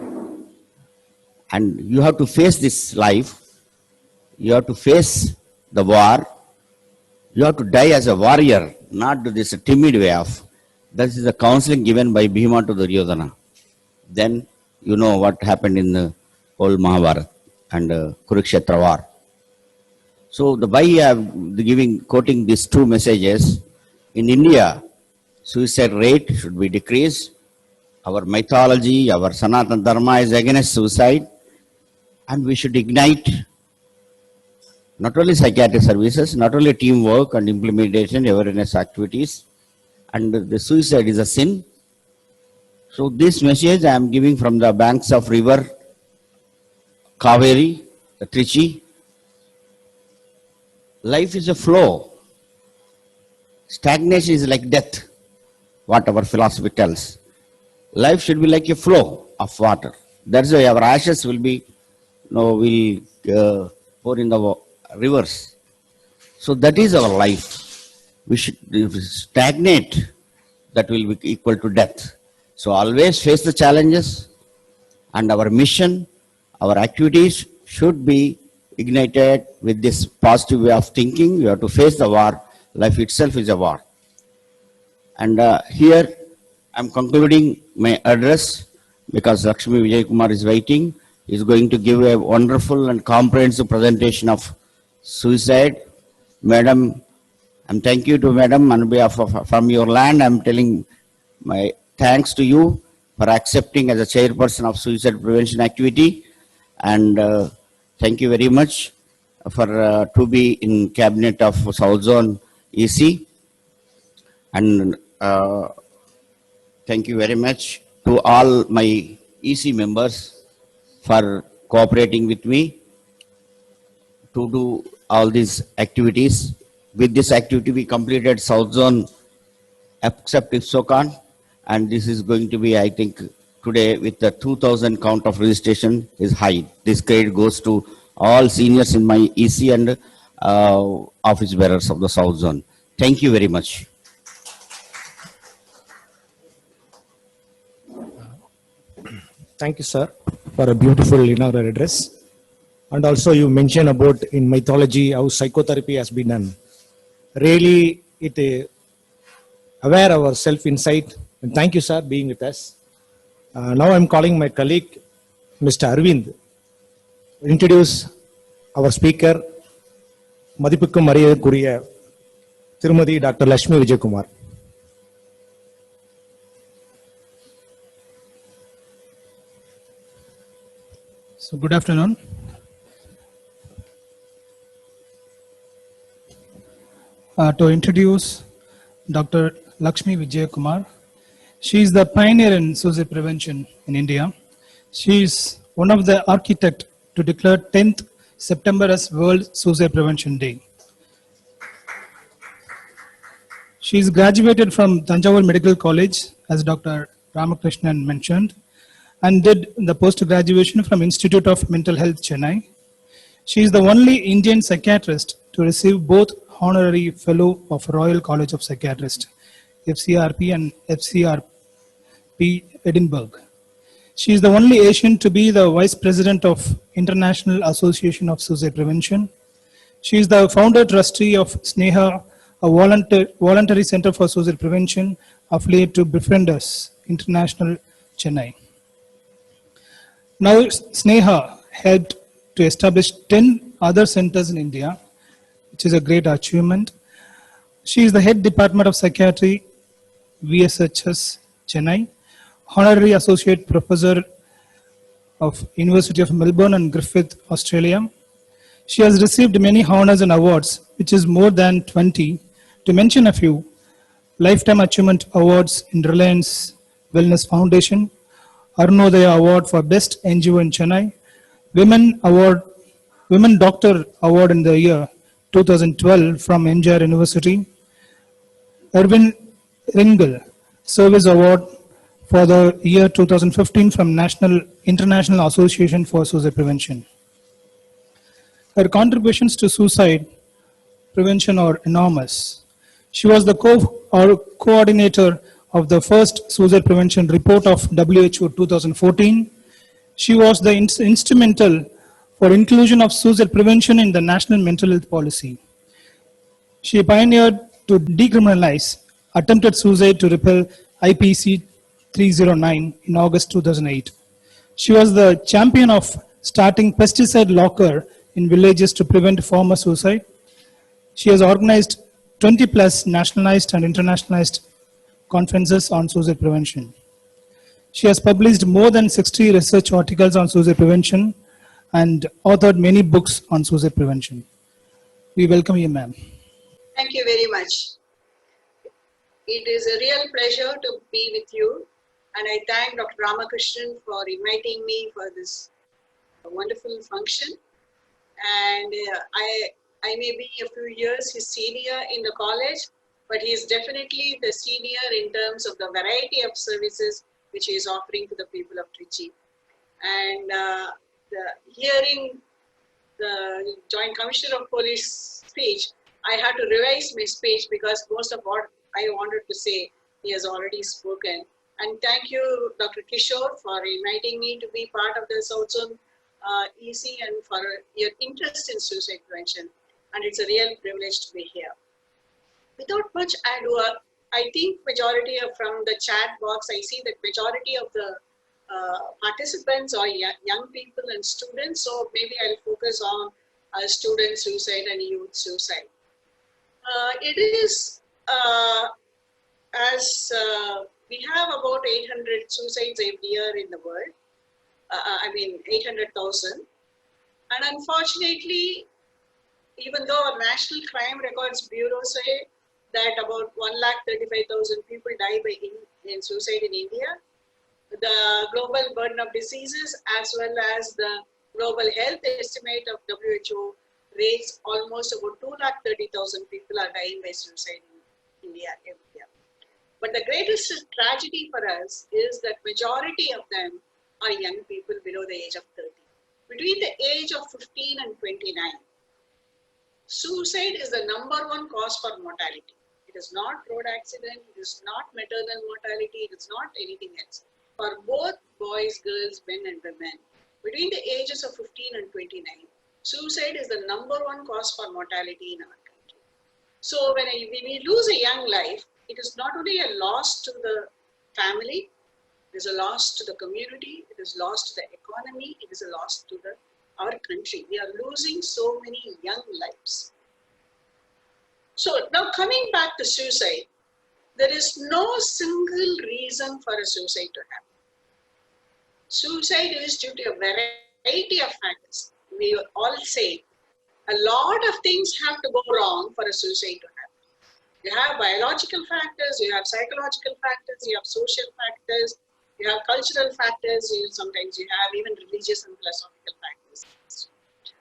And you have to face this life. You have to face the war. You have to die as a warrior, not this timid way of. That is the counseling given by Bhima to Duryodhana. Then you know what happened in the whole Mahabharata and Kurukshetra war. So by quoting these two messages, in India, suicide rate should be decreased. Our mythology, our Sanatana Dharma is against suicide, and we should ignite not only psychiatric services, not only teamwork and implementation, awareness activities, and the suicide is a sin. So this message I am giving from the banks of river Kaveri, Trichy. Life is a flow. Stagnation is like death, what our philosophy tells. Life should be like a flow of water. That's why our ashes will be, pour in the rivers. So that is our life. We should stagnate, that will be equal to death. So always face the challenges, and our mission, our activities should be ignited with this positive way of thinking. We have to face the war. Life itself is a war. And here I'm concluding my address because Lakshmi Vijay Kumar is waiting. He's going to give a wonderful and comprehensive presentation of suicide. Madam, and thank you to Madam on behalf of from your land. I'm telling my thanks to you for accepting as a chairperson of suicide prevention activity. And thank you very much for to be in cabinet of South Zone EC. And thank you very much to all my EC members for cooperating with me to do all these activities. With this activity, we completed South Zone except IFSOCON, and this is going to be, I think, today with the 2,000 count of registration is high. This grade goes to all seniors in my EC and office bearers of the South Zone. Thank you very much.
Thank you, sir, for a beautiful inaugural address. And also you mentioned about in mythology how psychotherapy has been done. Really, it aware our self-insight. And thank you, sir, being with us. Now I'm calling my colleague, Mr. Arvind, introduce our speaker, மதிப்புக்கும் மரியாதைக்குரிய திருமதி doctor Lakshmi Vijayakumar.
So good afternoon. To introduce Dr. Lakshmi Vijayakumar. She is the pioneer in suicide prevention in India. She is one of the architects to declare 10th September as World Suicide Prevention Day. She is graduated from Thanjavur Medical College, as Dr. Ramakrishnan mentioned, and did the post-graduation from Institute of Mental Health, Chennai. She is the only Indian psychiatrist to receive both honorary fellow of Royal College of Psychiatrists, FCRP and FCRP Edinburgh. She is the only Asian to be the Vice President of International Association of Suicide Prevention. She is the founder trustee of SNEHA, a voluntary center for suicide prevention affiliated to Befriend Us International, Chennai. Now, SNEHA helped to establish 10 other centers in India, which is a great achievement. She is the head department of psychiatry, VSHS, Chennai. Honorary Associate Professor of University of Melbourne and Griffith, Australia. She has received many honors and awards, which is more than 20. To mention a few, Lifetime Achievement Awards in Reliance Wellness Foundation, Arunodaya Award for Best NGO in Chennai, Women Doctor Award in the year 2012 from MJR University, Erwin Ringel Service Award for the year 2015 from International Association for Suicide Prevention. Her contributions to suicide prevention are enormous. She was the coordinator of the first suicide prevention report of WHO 2014. She was the instrumental for inclusion of suicide prevention in the national mental health policy. She pioneered to decriminalize attempted suicide to repeal IPC 309 in August 2008. She was the champion of starting pesticide locker in villages to prevent farmer suicide. She has organized 20 plus nationalized and internationalized conferences on suicide prevention. She has published more than 60 research articles on suicide prevention and authored many books on suicide prevention. We welcome you, ma'am.
Thank you very much. It is a real pleasure to be with you, and I thank Dr. Ramakrishnan for inviting me for this wonderful function. And I may be a few years his senior in the college, but he is definitely the senior in terms of the variety of services which he is offering to the people of Trichy. And hearing the Joint Commissioner of Police speech, I had to revise my speech because most of what I wanted to say, he has already spoken. And thank you, Dr. Kishore, for inviting me to be part of the South Zone EC and for your interest in suicide prevention. And it's a real privilege to be here. Without much ado, I think majority of from the chat box, I see that majority of the participants are young people and students. So maybe I'll focus on student suicide and youth suicide. It is, as we have about 800 suicides every year in the world. 800,000. And unfortunately, even though our National Crime Records Bureau say that about 135,000 people die in suicide in India, the global burden of diseases as well as the global health estimate of WHO rates almost about 230,000 people are dying by suicide in India every year. But the greatest tragedy for us is that majority of them are young people below the age of 30. Between the age of 15 and 29, suicide is the #1 cause for mortality. It is not road accident, it is not maternal mortality, it is not anything else. For both boys, girls, men and women, between the ages of 15 and 29, suicide is the #1 cause for mortality in our country. So when we lose a young life, it is not only a loss to the family, it is a loss to the community, it is a loss to the economy, it is a loss to our country. We are losing so many young lives. So now coming back to suicide, there is no single reason for a suicide to happen. Suicide is due to a variety of factors. We all say a lot of things have to go wrong for a suicide to happen. You have biological factors, you have psychological factors, you have social factors, you have cultural factors, sometimes you have even religious and philosophical factors.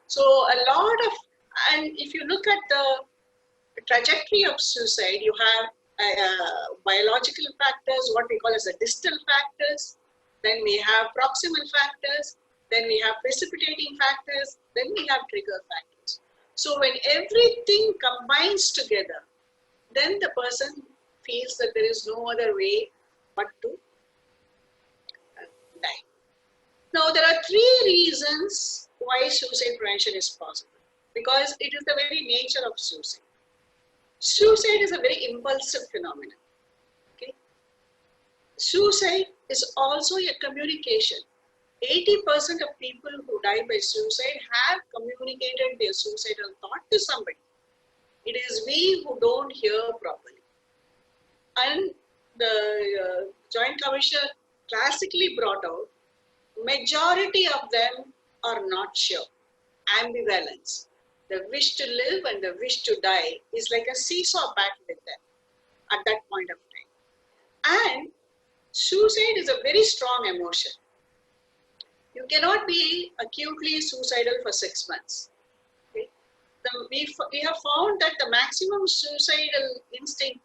So a lot of, and if you look at the trajectory of suicide, you have biological factors, what we call as the distal factors, then we have proximal factors, then we have precipitating factors, then we have trigger factors. So when everything combines together, then the person feels that there is no other way but to die. Now there are 3 reasons why suicide prevention is possible, because it is the very nature of suicide. Suicide is a very impulsive phenomenon. Okay? Suicide is also a communication. 80% of people who die by suicide have communicated their suicidal thought to somebody. It is we who don't hear properly. And the Joint Commissioner classically brought out, majority of them are not sure. Ambivalence. The wish to live and the wish to die is like a seesaw battle with them at that point of time. And suicide is a very strong emotion. You cannot be acutely suicidal for 6 months. Okay? We have found that the maximum suicidal instinct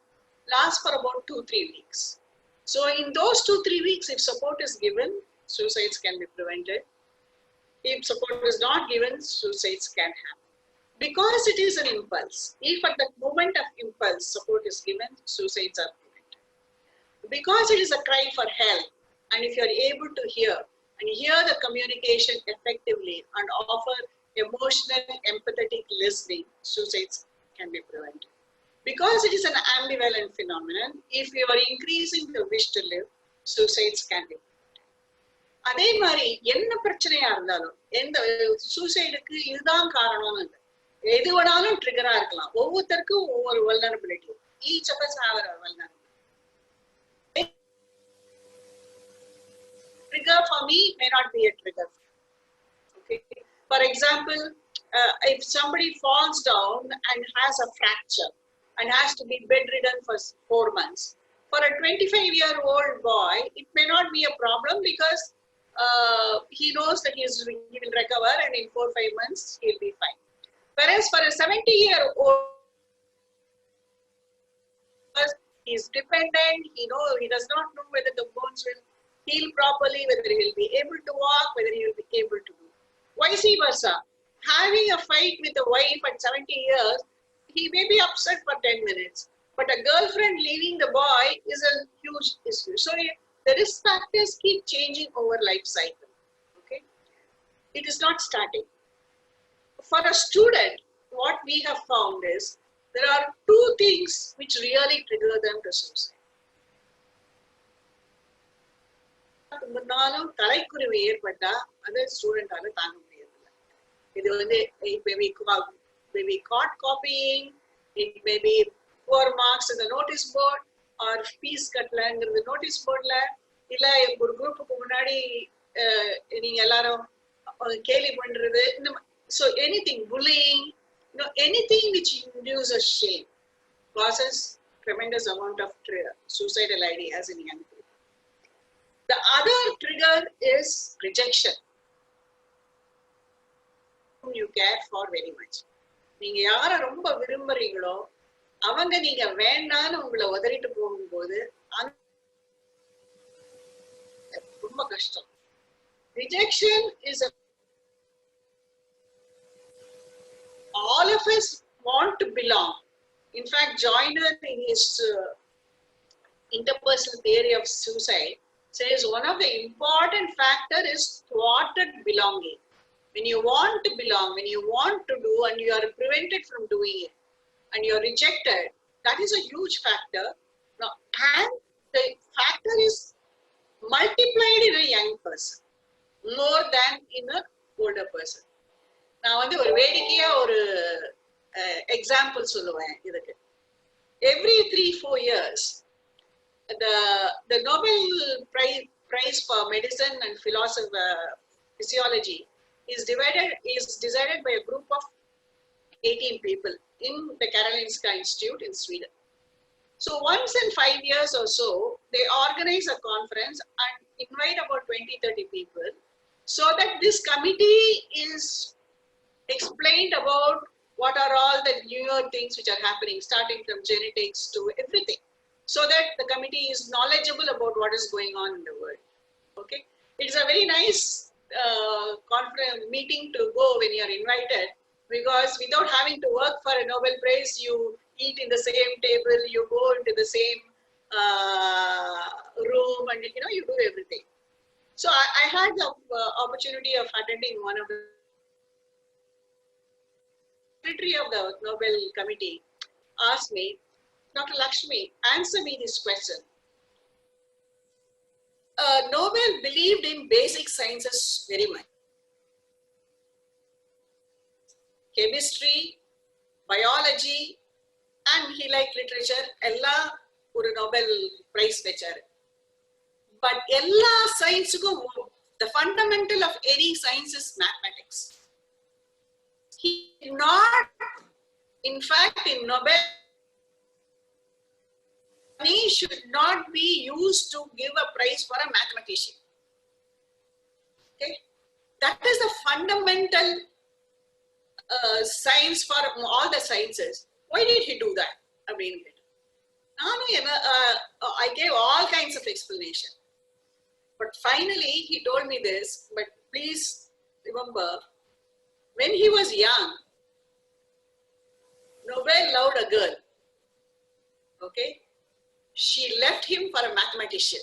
lasts for about 2-3 weeks. So in those 2-3 weeks, if support is given, suicides can be prevented. If support is not given, suicides can happen. Because it is an impulse. If at the moment of impulse support is given, suicides are prevented. Because it is a cry for help, and if you are able to hear the communication effectively and offer emotional, empathetic listening, suicides can be prevented. Because it is an ambivalent phenomenon, if you are increasing the wish to live, suicides can be prevented. அதே மாதிரி என்ன பிரச்சனையா இருந்தாலும் எந்த சூசைடுக்கு இதுதான் காரணம்னு இல்லை, எது வேணாலும் ட்ரிகரா இருக்கலாம். ஒவ்வொருத்தருக்கும் ஒவ்வொரு vulnerability. Each of us have a vulnerability. Trigger for me may not be a trigger. Okay. For example, if somebody falls down and has a fracture and has to be bedridden for 4 months, for a 25-year-old boy, it may not be a problem because he knows that he will recover and in 4-5 months he'll be fine. Whereas for a 70-year-old, he's dependent, he does not know whether the bones will heal properly, whether he will be able to walk, whether he will be able to do. Vice versa. Having a fight with a wife at 70 years, he may be upset for 10 minutes. But a girlfriend leaving the boy is a huge issue. So the risk factors keep changing over life cycle. Okay, it is not static. For a student, what we have found is there are 2 things which really trigger them to suicide. முன்னாலும் தலைக்குருவி ஏற்பட்டா அது ஸ்டூடெண்டால தாங்க முடியறதில்ல. இது வந்து it may be caught copying, it may be poor marks in the notice board, or fees கட்டலங்கிறது notice போர்ட்ல, இல்ல ஒரு குரூப்புக்கு முன்னாடி நீங்க எல்லாரும் கேலி பண்றது, so anything, bullying, anything which induces shame causes tremendous amount of suicidal ideas in young people. The other trigger is rejection. You care for very much. நீங்க யார ரொம்ப விரும்புறீங்களோ அவங்க நீங்க வேண்டான்னு உங்களை உதறிட்டு போகும்போது ரொம்ப கஷ்டம். Rejection is all of us want to belong. In fact, Joyner in his interpersonal theory of suicide says one of the important factor is thwarted belonging. When you want to belong, when you want to do and you are prevented from doing it and you are rejected, that is a huge factor. Now, and the factor is multiplied in a young person more than in an older person. நான் வந்து ஒரு வேடிக்கையா ஒரு example சொல்லுவேன் இதுக்கு. Every 3-4 years, the Nobel Prize for Medicine and Physiology is decided by a group of 18 people in the Karolinska Institute in Sweden. So once in 5 years or so, they organize a conference and invite about 20-30 people so that this committee is explained about what are all the newer things which are happening, starting from genetics to everything, so that the committee is knowledgeable about what is going on in the world. Okay, it's a very nice conference meeting to go when you are invited, because without having to work for a Nobel Prize, you eat in the same table, you go into the same room, and you do everything. So I had the opportunity of attending one of the secretary of the Nobel Committee asked me, Dr. Lakshmi, answer me this question. Nobel believed in basic sciences very much. Chemistry, biology, and he liked literature. Ella ஒரு Nobel Prize வெச்சாரு. But ella science the fundamental of any science is mathematics. He did not, in fact, in Nobel, money should not be used to give a prize for a mathematician. Okay, that is the fundamental science for all the sciences. Why did he do that? I gave all kinds of explanation. But finally, he told me this, but please remember, when he was young, Nobel loved a girl. Okay? She left him for a mathematician.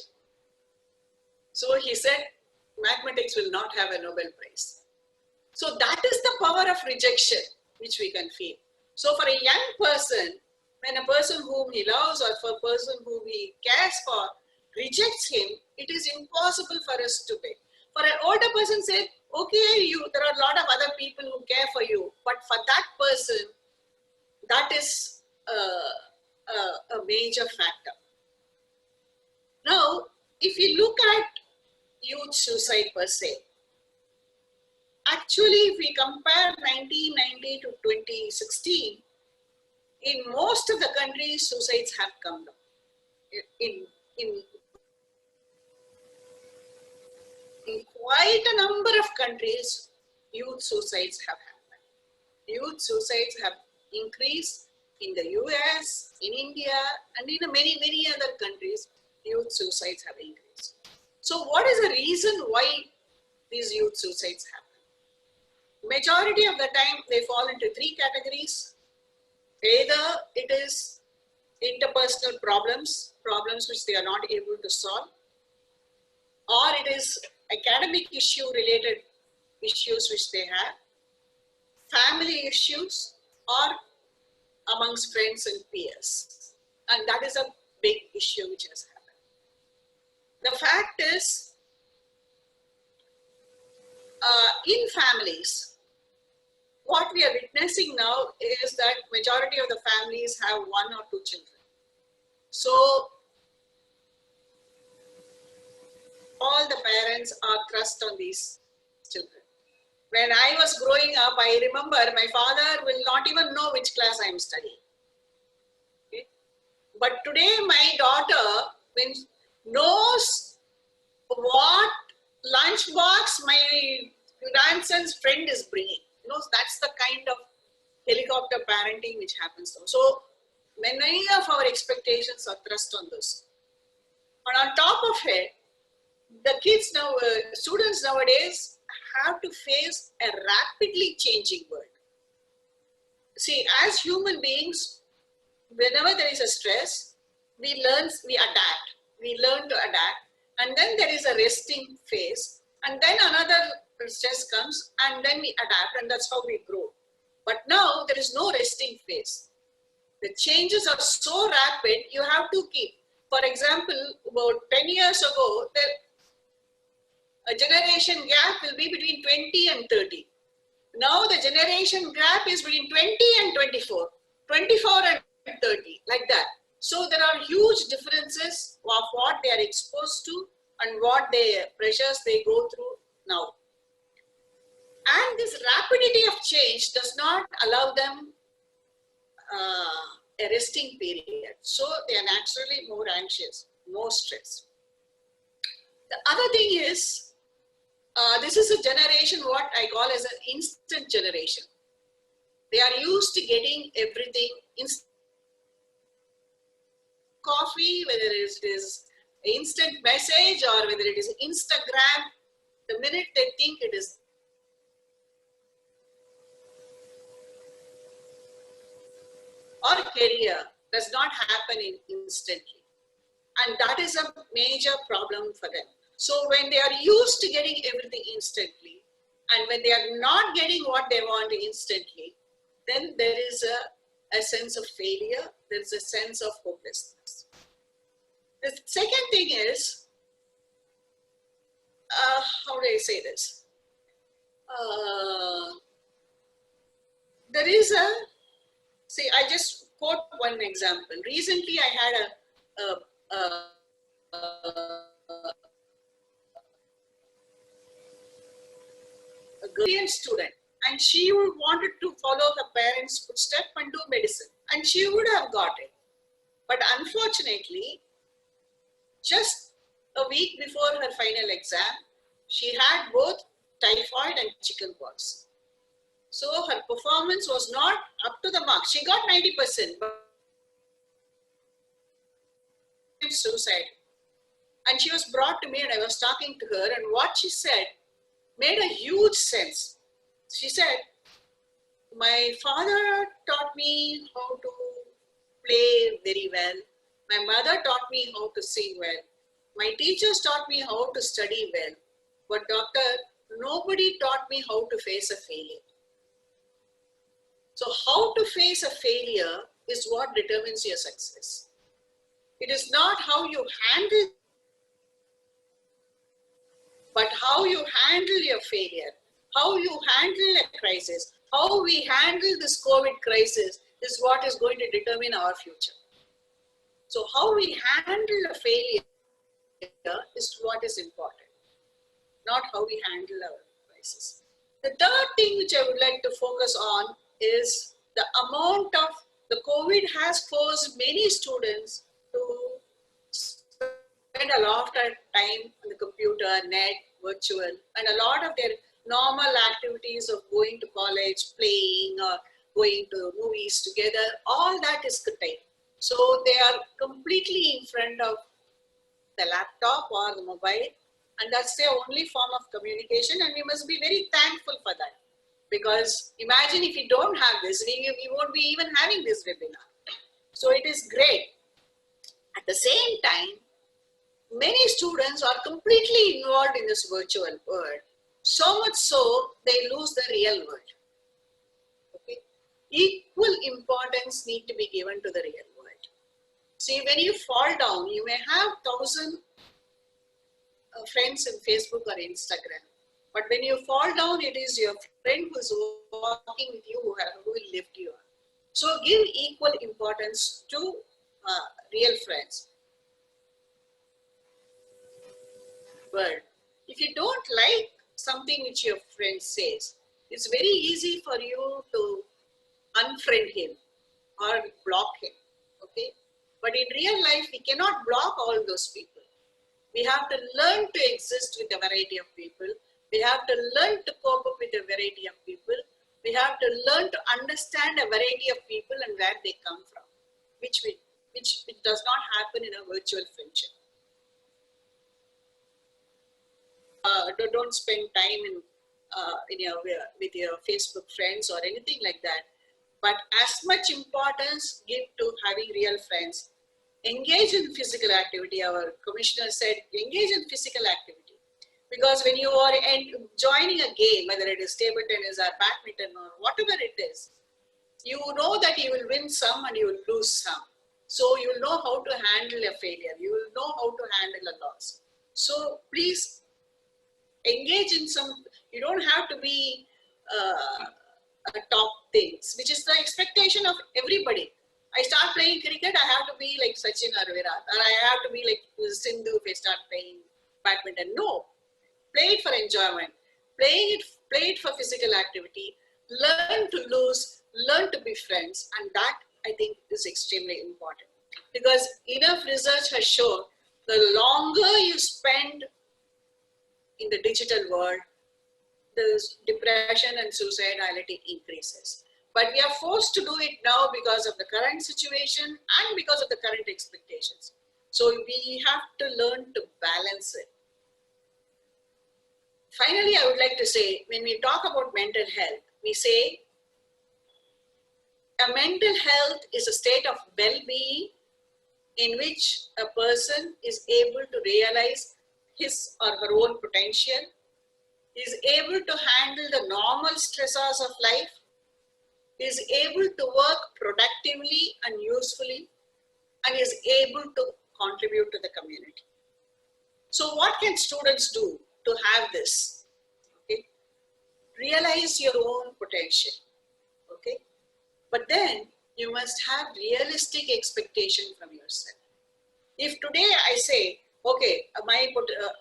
So he said, mathematics will not have a Nobel Prize. So that is the power of rejection which we can feel. So for a young person, when a person whom he loves or for a person whom he cares for rejects him, it is impossible for us to bear. For an older person said, okay, there are a lot of other people who care for you, but for that person, that is a major factor. Now, if you look at youth suicide per se, actually, if we compare 1990 to 2016, in most of the countries, suicides have come down. In quite a number of countries, youth suicides have happened. Youth suicides have increased in the US, in India, and in many other countries, youth suicides have increased. So what is the reason why these youth suicides happen? Majority of the time, they fall into three categories. Either it is interpersonal problems which they are not able to solve, or it is academic issue related issues which they have, family issues, or amongst friends and peers. And that is a big issue which has happened. The fact is, in families, what we are witnessing now is that majority of the families have one or two children. So all the parents are thrust on these children. When I was growing up, I remember my father will not even know which class I am studying. Okay? But today my daughter knows what lunchbox my grandson's friend is bringing. You know, that's the kind of helicopter parenting which happens now. So many of our expectations are thrust on this. And on top of it, the kids now, students nowadays have to face a rapidly changing world. See, as human beings, whenever there is a stress, we adapt. We learn to adapt. And then there is a resting phase. And then another stress comes and then we adapt, and that's how we grow. But now there is no resting phase. The changes are so rapid, you have to keep. For example, about 10 years ago, a generation gap will be between 20 and 30. Now the generation gap is between 20 and 24, 24 and 30, like that. So there are huge differences of what they are exposed to and what pressures they go through now. And this rapidity of change does not allow them a resting period. So they are naturally more anxious, more stressed. The other thing is, this is a generation what I call as an instant generation. They are used to getting everything instant. Coffee, whether it is instant message or whether it is Instagram, the minute they think it is or career does not happen instantly. And that is a major problem for them. So when they are used to getting everything instantly, and when they are not getting what they want instantly, then there is a sense of failure, there is a sense of hopelessness. The second thing is, how do I say this? There is I just quote one example. Recently, I had a Korean student, and she wanted to follow her parents' footsteps and do medicine, and she would have got it. But unfortunately, just a week before her final exam, she had both typhoid and chickenpox. So her performance was not up to the mark. She got 90%, but suicide. And she was brought to me and I was talking to her, and what she said made a huge sense. She said, my father taught me how to play very well. My mother taught me how to sing well. My teachers taught me how to study well. But doctor, nobody taught me how to face a failure. So how to face a failure is what determines your success. It is not how you handle, but how you handle your failure, how you handle a crisis, how we handle this COVID crisis is what is going to determine our future. So how we handle a failure is what is important, not how we handle our crisis. The third thing which I would like to focus on is the amount of the COVID has forced many students to spend a lot of time on the computer, net, virtual, and a lot of their normal activities of going to college, playing, going to movies together, all that is curtailed. So they are completely in front of the laptop or the mobile, and that's their only form of communication, and we must be very thankful for that. Because imagine if we don't have this, we won't be even having this webinar. So it is great. At the same time, many students are completely involved in this virtual world. So much so, they lose the real world. Okay? Equal importance need to be given to the real world. See, when you fall down, you may have 1,000 friends in Facebook or Instagram. But when you fall down, it is your friend who is walking with you who will lift you up. So give equal importance to real friends. But if you don't like something which your friend says, it's very easy for you to unfriend him or block him. Okay? But in real life, we cannot block all those people. We have to learn to exist with a variety of people. We have to learn to cope up with a variety of people. We have to learn to understand a variety of people and where they come from, which does not happen in a virtual friendship. Don't spend time with your Facebook friends or anything like that. But as much importance give to having real friends. Engage in physical activity. Our commissioner said, engage in physical activity. Because when you are joining a game, whether it is table tennis or badminton or whatever it is, you know that you will win some and you will lose some. So you will know how to handle a failure. You will know how to handle a loss. So please engage in some, you don't have to be top things, which is the expectation of everybody. I start playing cricket, I have to be like Sachin or Virat, or I have to be like Sindhu if I start playing badminton. No. Play it for enjoyment. Play it for physical activity. Learn to lose, learn to be friends, and that I think is extremely important. Because enough research has shown the longer you spend in the digital world, the depression and suicidality increases. But we are forced to do it now because of the current situation and because of the current expectations. So we have to learn to balance it. Finally, I would like to say, when we talk about mental health, we say a mental health is a state of well-being in which a person is able to realize his or her own potential, is able to handle the normal stressors of life, is able to work productively and usefully, and is able to contribute to the community. So what can students do to have this? Okay? Realize your own potential. Okay? But then you must have realistic expectation from yourself. If today I say, okay,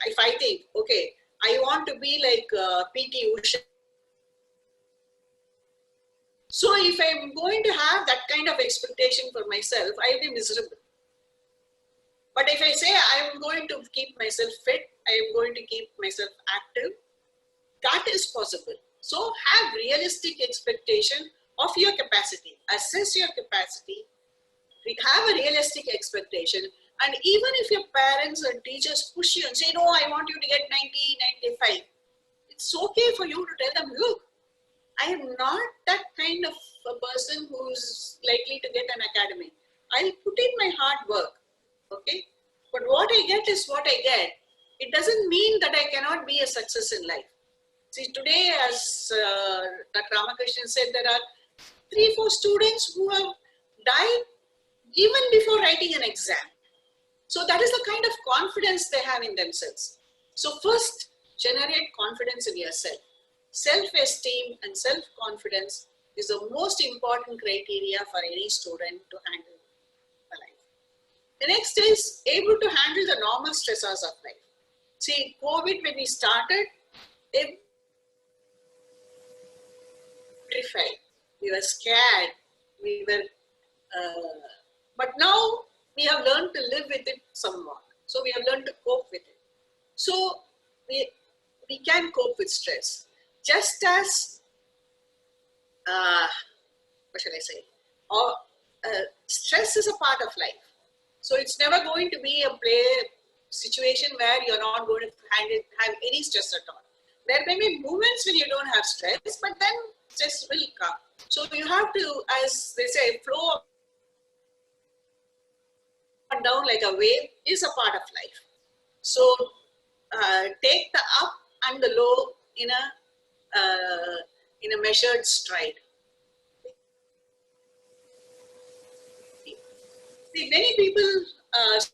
if I think, okay, I want to be like PT Usha So if I'm going to have that kind of expectation for myself, I'll be miserable. But if I say I'm going to keep myself fit, I am going to keep myself active, that is possible. So have realistic expectation of your capacity. Assess your capacity. Have a realistic expectation. And even if your parents and teachers push you and say, no, I want you to get 90, 95. It's okay for you to tell them, look, I am not that kind of a person who's likely to get an academy. I'll put in my hard work, okay? But what I get is what I get. It doesn't mean that I cannot be a success in life. See, today, as Dr. Ramakrishnan said, there are 3-4 students who have died even before writing an exam. So that is the kind of confidence they have in themselves. So first, generate confidence in yourself. Self-esteem and self-confidence is the most important criteria for any student to handle a life. The next is able to handle the normal stressors of life. See, COVID, when we started, terrified. We were scared. We were, but now we have learned to live with it somewhat. So we have learned to cope with it. So we can cope with stress. Just as, what shall I say? Stress is a part of life. So it's never going to be a situation where you're not going to have any stress at all. There may be moments when you don't have stress, but then stress will come. So you have to, as they say, flow up and down like a wave is a part of life. So take the up and the low in a measured stride. See, many people,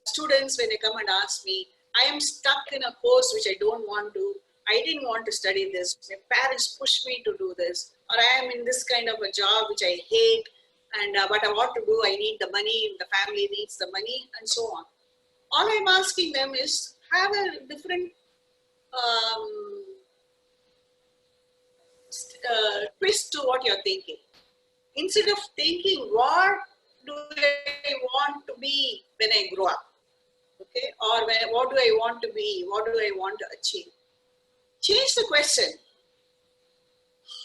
students, when they come and ask me, I am stuck in a course which I don't want to, I didn't want to study this, my parents pushed me to do this, or I am in this kind of a job which I hate, and but what to do, I need the money, the family needs the money, and so on. All I'm asking them is have a different twist to what you're thinking. Instead of thinking, what do I want to be when I grow up? Okay, or what do I want to be? What do I want to achieve? Change the question.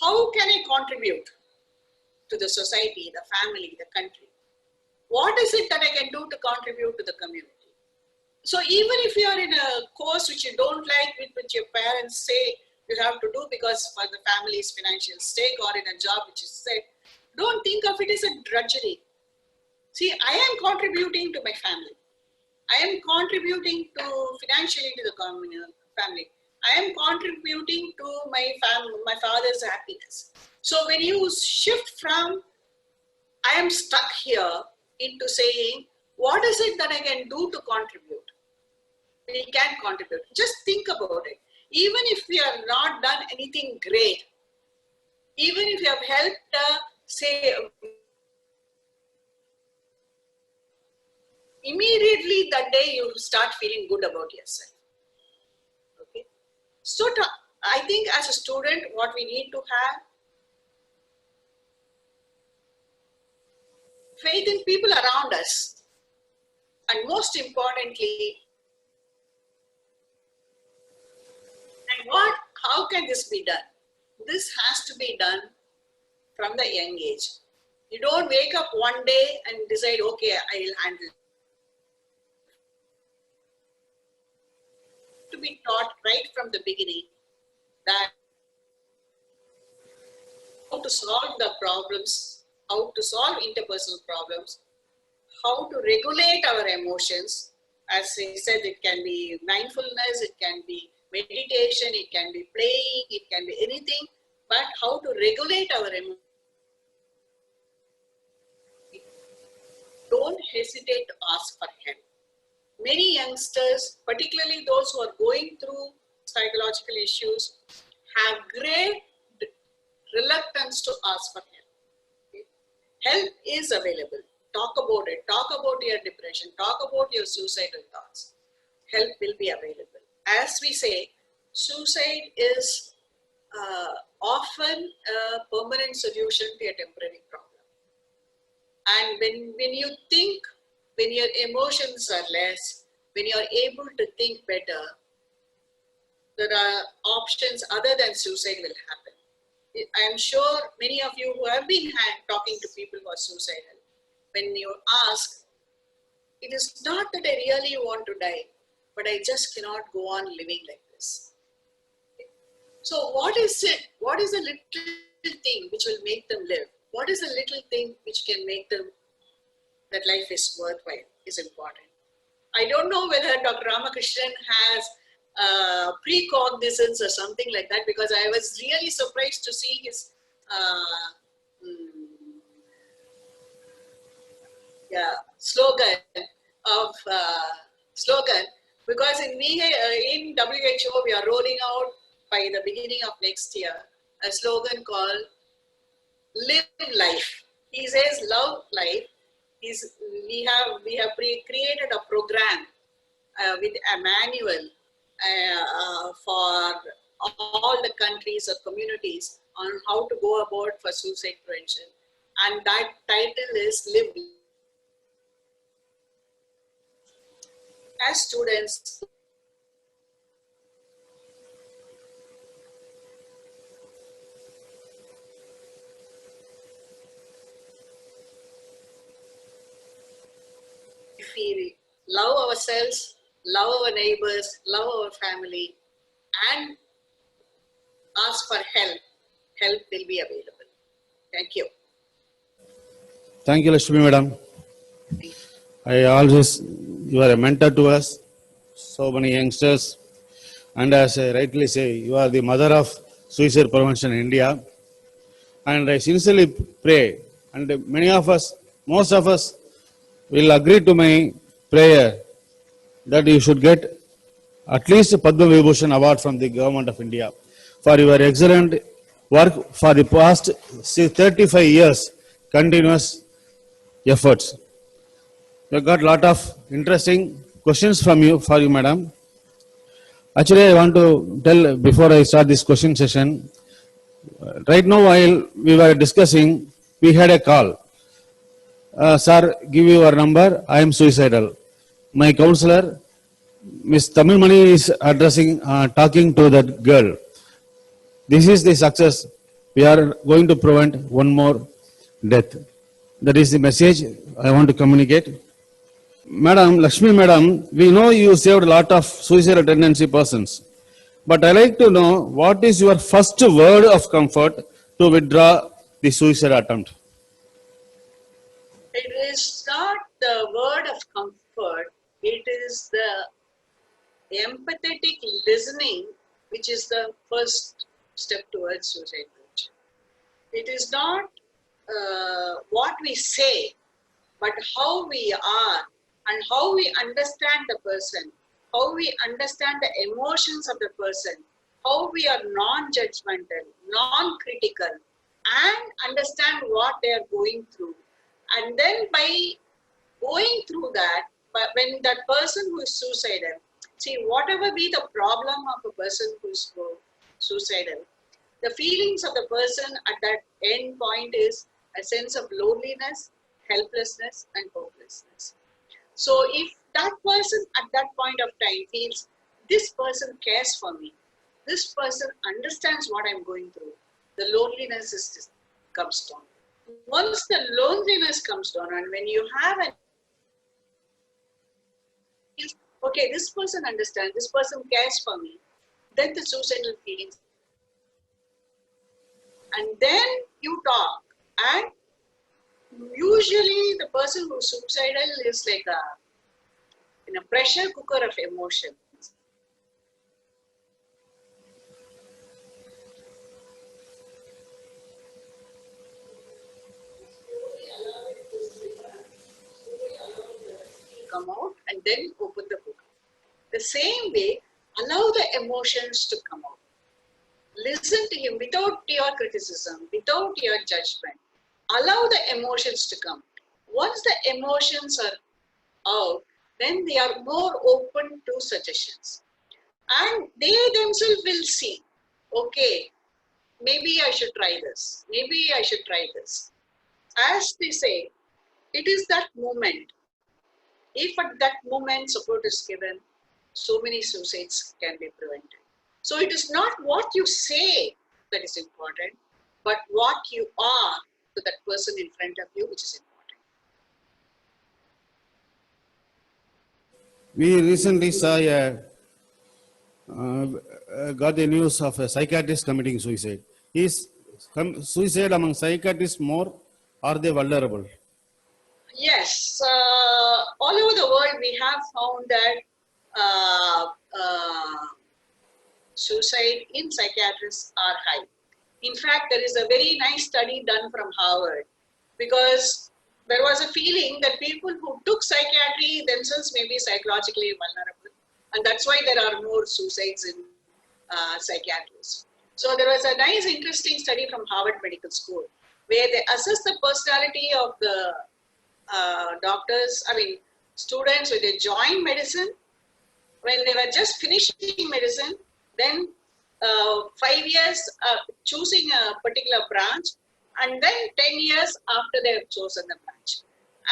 How can I contribute to the society, the family, the country? What is it that I can do to contribute to the community? So even if you are in a course which you don't like, which your parents say you have to do because for the family's financial stake, or in a job which is said, don't think of it as a drudgery. See, I am contributing to my family. I am contributing to financially to the family. I am contributing to my father's happiness. So when you shift from I am stuck here into saying, what is it that I can do to contribute? We can contribute. Just think about it. Even if we have not done anything great, even if you have helped, say, immediately that day you start feeling good about yourself. Okay. So I think as a student, what we need to have faith in people around us, and most importantly, and how can this be done? This has to be done from the young age. You don't wake up one day and decide, okay, I will handle it. To be taught right from the beginning that how to solve the problems, how to solve interpersonal problems, how to regulate our emotions. As I said, it can be mindfulness, it can be meditation, it can be playing, it can be anything, but how to regulate our emotions. Don't hesitate to ask for help. Many youngsters, particularly those who are going through psychological issues, have great reluctance to ask for help. Okay? Help is available. Talk about it. Talk about your depression. Talk about your suicidal thoughts. Help will be available. As we say, suicide is often a permanent solution to a temporary problem. And when you think, when your emotions are less, when you're able to think better, there are options other than suicide will happen. I'm sure many of you who have been talking to people who are suicidal, when you ask, it is not that I really want to die, but I just cannot go on living like this. So what is it? What is the little thing which will make them live? What is the little thing which can make them that life is worthwhile is important. I don't know whether Dr. Ramakrishnan has precognizance or something like that, because I was really surprised to see his slogan, because in WHO we are rolling out by the beginning of next year a slogan called "Live Life." He says, "Love life." We have created a program with a manual for all the countries or communities on how to go about for suicide prevention, and that title is "Live." As students, if we love ourselves, love our neighbors, love our family, and ask for help, help will be available. Thank you.
Thank you, Lakshmi Madam. You are a mentor to us, so many youngsters. And as I rightly say, you are the mother of suicide prevention in India. And I sincerely pray, and many of us, most of us will agree to my prayer that you should get at least a Padma Vibhushan award from the government of India for your excellent work for the past 35 years, continuous efforts. We got a lot of interesting questions for you, madam. Actually, I want to tell before I start this question session. Right now, while we were discussing, we had a call. Sir, give your number. I am suicidal. My counselor, Miss Tamil Mani, is talking to that girl. This is the success. We are going to prevent one more death. That is the message I want to communicate. Madam, Lakshmi Madam, we know you saved a lot of suicidal tendency persons. But I like to know, what is your first word of comfort to withdraw the suicide attempt?
It is not the word of comfort, it is the empathetic listening, which is the first step towards suicide prevention. It is not what we say, but how we are and how we understand the person, how we understand the emotions of the person, how we are non-judgmental, non-critical, and understand what they are going through. And then by going through that, but when that person who is suicidal, see, whatever be the problem of a person who is suicidal, the feelings of the person at that end point is a sense of loneliness, helplessness, and hopelessness. So if that person at that point of time feels this person cares for me, this person understands what I'm going through, the loneliness comes down. Once the loneliness comes down, and when you have okay, this person understands, this person cares for me, then the suicidal feelings. And then you talk, and usually the person who's suicidal is like a pressure cooker of emotions. Come out and then open the book. The same way, allow the emotions to come out. Listen to him without your criticism, without your judgment. Allow the emotions to come. Once the emotions are out, then they are more open to suggestions. And they themselves will see, okay, maybe I should try this. Maybe I should try this. As they say, it is that moment. If at that moment support is given, so many suicides can be prevented. So it is not what you say that is important, but what you are to that person in front of you, which is important.
We recently saw got the news of a psychiatrist committing suicide. Is suicide among psychiatrists more? Are they vulnerable?
Yes, all over the world we have found that suicide in psychiatrists are high. In fact, there is a very nice study done from Harvard because there was a feeling that people who took psychiatry themselves may be psychologically vulnerable, and that's why there are more suicides in psychiatrists. So there was a nice, interesting study from Harvard Medical School where they assessed the personality of the students when they joined medicine, when they were just finishing medicine, then 5 years choosing a particular branch, and then 10 years after they have chosen the branch,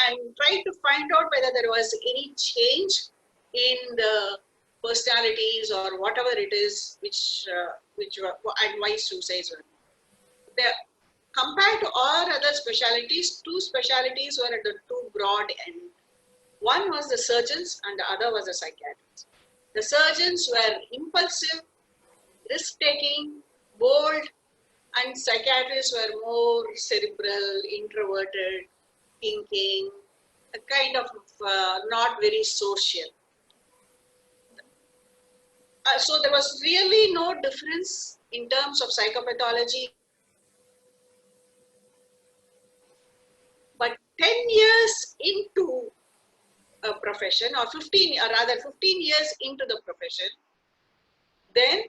and try to find out whether there was any change in the personalities or whatever it is which were, and why suicides were. There, compared to all other specialties, two specialties were at the too broad end. One was the surgeons and the other was the psychiatrists. The surgeons were impulsive, risk-taking, bold, and psychiatrists were more cerebral, introverted, thinking, a kind of not very social. So there was really no difference in terms of psychopathology. But 10 years into a profession, or 15 years into the profession, then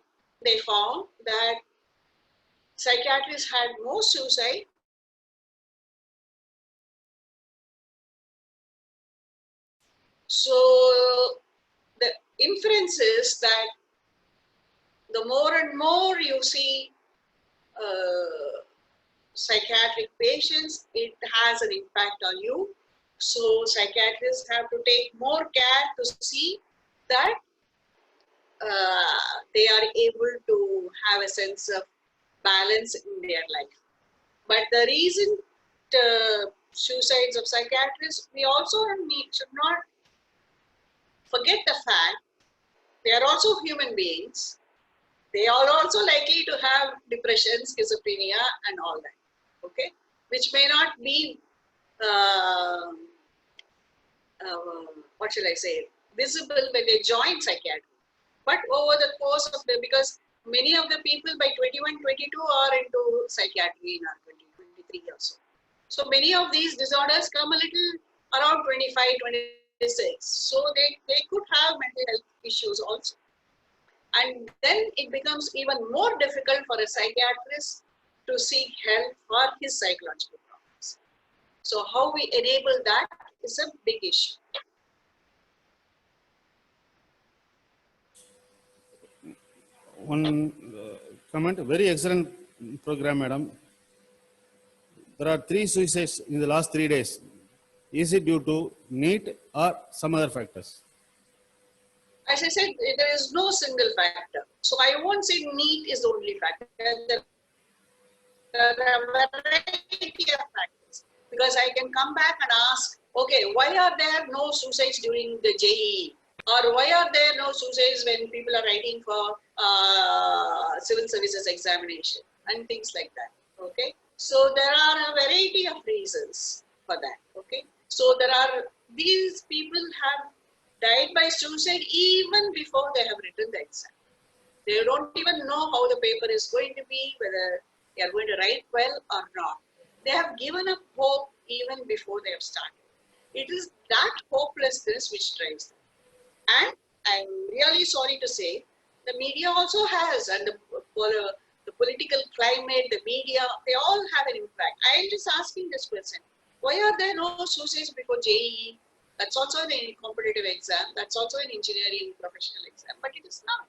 they found that psychiatrists had more suicide. So the inference is that the more and more you see psychiatric patients, it has an impact on you. So psychiatrists have to take more care to see that they are able to have a sense of balance in their life. But the recent suicides of psychiatrists, we also should not forget the fact they are also human beings. They are also likely to have depression, schizophrenia, and all that. Okay, which may not be what should I say, visible when they join psychiatry. But over the course of because many of the people by 21, 22 are into psychiatry in our 2023 or so. So many of these disorders come a little around 25, 26. So they could have mental health issues also. And then it becomes even more difficult for a psychiatrist to seek help for his psychological problems. So how we enable that is a big issue.
One comment, very excellent program, madam. There are 3 suicides in the last 3 days. Is it due to NEET or some other factors?
As I said, there is no single factor. So I won't say NEET is the only factor. There are a variety of factors. Because I can come back and ask, okay, why are there no suicides during the JEE? Or why are there no suicides when people are writing for civil services examination and things like that, okay? So there are a variety of reasons for that, okay? So these people have died by suicide even before they have written the exam. They don't even know how the paper is going to be, whether they are going to write well or not. They have given up hope even before they have started. It is that hopelessness which drives them. And I'm really sorry to say, the media also has, and the political climate, the media, they all have an impact. I'm just asking this question. Why are there no suicides before JEE? That's also an competitive exam. That's also an engineering professional exam, but it is not.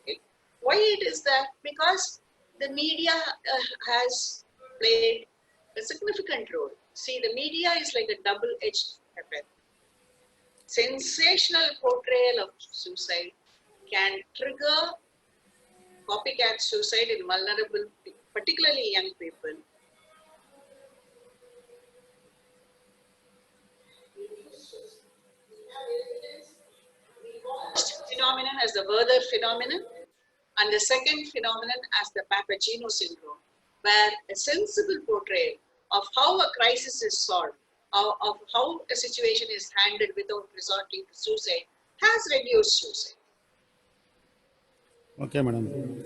Okay. Why it is that? Because the media has played a significant role. See, the media is like a double-edged weapon. Sensational portrayal of suicide can trigger copycat suicide in vulnerable, particularly young people. First phenomenon as the Werther phenomenon, and the second phenomenon as the Papageno syndrome, where a sensible portrayal of how a crisis is solved, of how a situation is handled without resorting to suicide, has reduced suicide.
Okay, madam.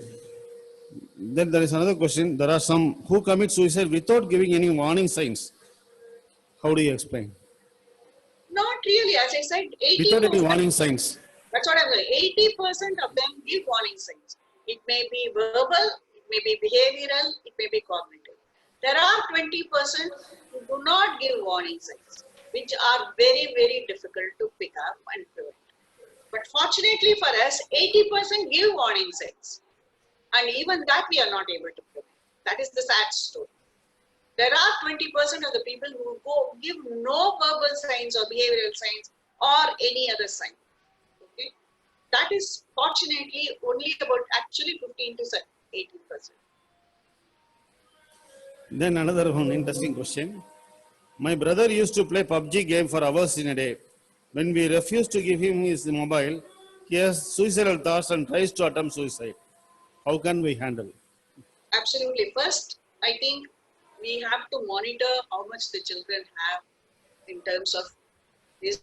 Then there is another question. There are some who commit suicide without giving any warning signs. How do you explain?
Not really, as I said,
Without any
80%.
warning signs.
That's what I'm saying. 80% of them give warning signs. It may be verbal, it may be behavioral, it may be cognitive. There are 20% who do not give warning signs, which are very, very difficult to pick up and prevent. But fortunately for us, 80% give warning signs. And even that we are not able to prevent. That is the sad story. There are 20% of the people who give no verbal signs or behavioral signs or any other sign. Okay? That is fortunately only about actually 15 to 18%.
Then another one interesting question. My brother used to play PUBG game for hours in a day. When we refused to give him his mobile, he has suicidal thoughts and tries to attempt suicide. How can we handle?
Absolutely. First, I think we have to monitor how much the children have in terms of these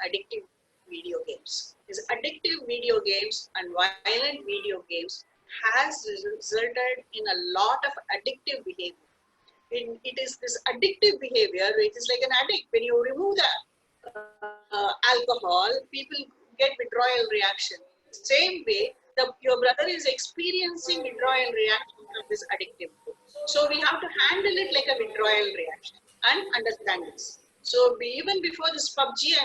addictive video games. These addictive video games and violent video games has resulted in a lot of addictive behavior. It is this addictive behavior, it is like an addict. When you remove the alcohol, people get withdrawal reaction. Same way, your brother is experiencing withdrawal reaction from this addictive book. So we have to handle it like a withdrawal reaction and understand this. So even before this PUBG,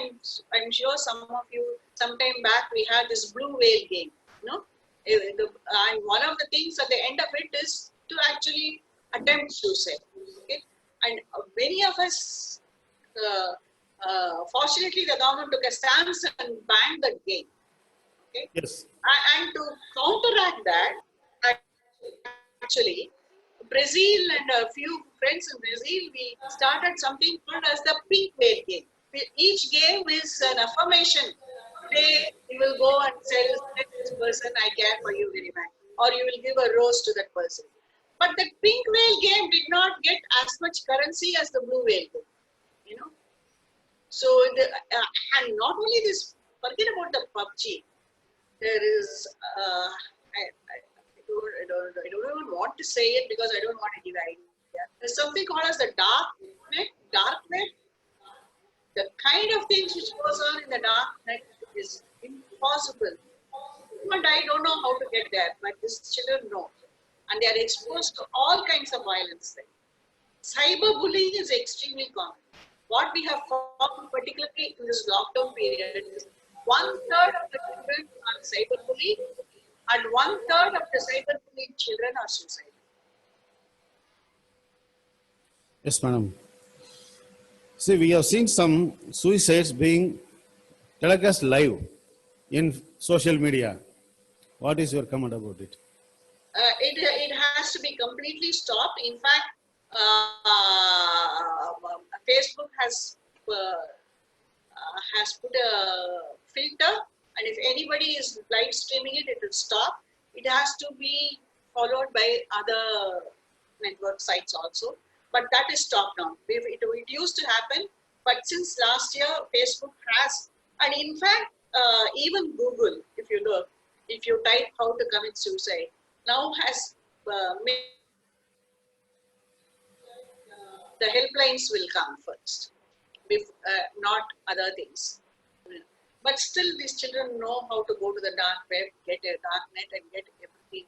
I'm sure some of you, sometime back, we had this blue whale game. And one of the things at the end of it is to actually attempt suicide. Okay? And many of us, fortunately, the government took a stance and banned the game. Okay?
Yes.
And to counteract that, actually, Brazil and a few friends in Brazil, we started something called as the pink whale game. Each game is an affirmation. Today, you will go and tell this person, I care for you very much. Or you will give a rose to that person. But the pink whale game did not get as much currency as the blue whale game. You know? So, and not only this, forget about the PUBG. There is, I don't even want to say it because I don't want to give idea. There's something called as the dark net. The kind of things which goes on in the dark net is impossible. But I don't know how to get there, but these children know. And they are exposed to all kinds of violence there. Cyberbullying is extremely common. What we have found, particularly in this lockdown period, is 1/3 of the children are cyberbullied and 1/3 of the cyberbullied children are suicidal.
Yes, madam. See, we have seen some suicides being telecast live in social media. What is your comment about it?
It has to be completely stopped. In fact, Facebook has put a filter, and if anybody is live streaming it, it will stop. It has to be followed by other network sites also, but that is stopped now. It used to happen, but since last year, Facebook has, and in fact, even Google, if you look, if you type how to commit suicide, now has made the helplines will come first, not other things. But still, these children know how to go to the dark web, get a dark net, and get everything.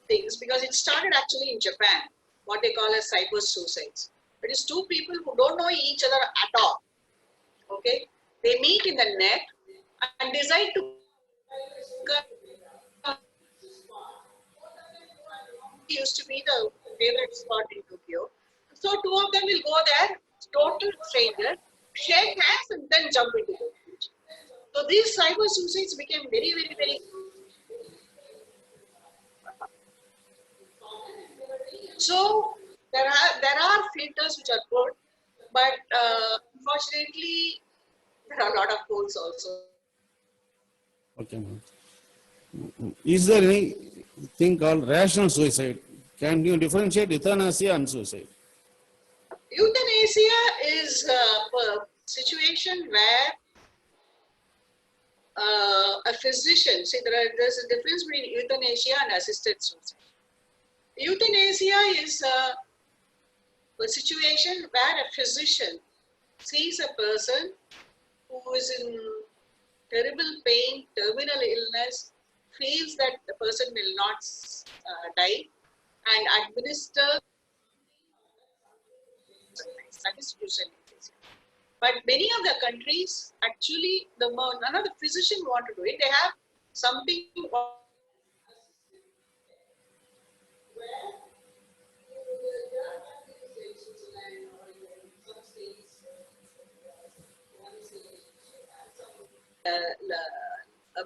Things because it started actually in Japan. what they call as cyber suicides. It is two people who don't know each other at all. Okay, they meet in the net and decide to used to be the favorite spot in Tokyo. So two of them will go there, total stranger, shake hands and then jump into the beach. So these cyber suicides became very, very, very. So there are filters which are good, but unfortunately there are a lot of holes also.
Okay, ma'am. Is there anything called rational suicide? Can you differentiate euthanasia and suicide?
Euthanasia is a situation where a physician, see there's a difference between euthanasia and assisted suicide. Euthanasia is a situation where a physician sees a person who is in terrible pain, terminal illness, feels that the person will not die and administers. That is euthanasia. But many of the countries actually, none of the physicians want to do it. They have something.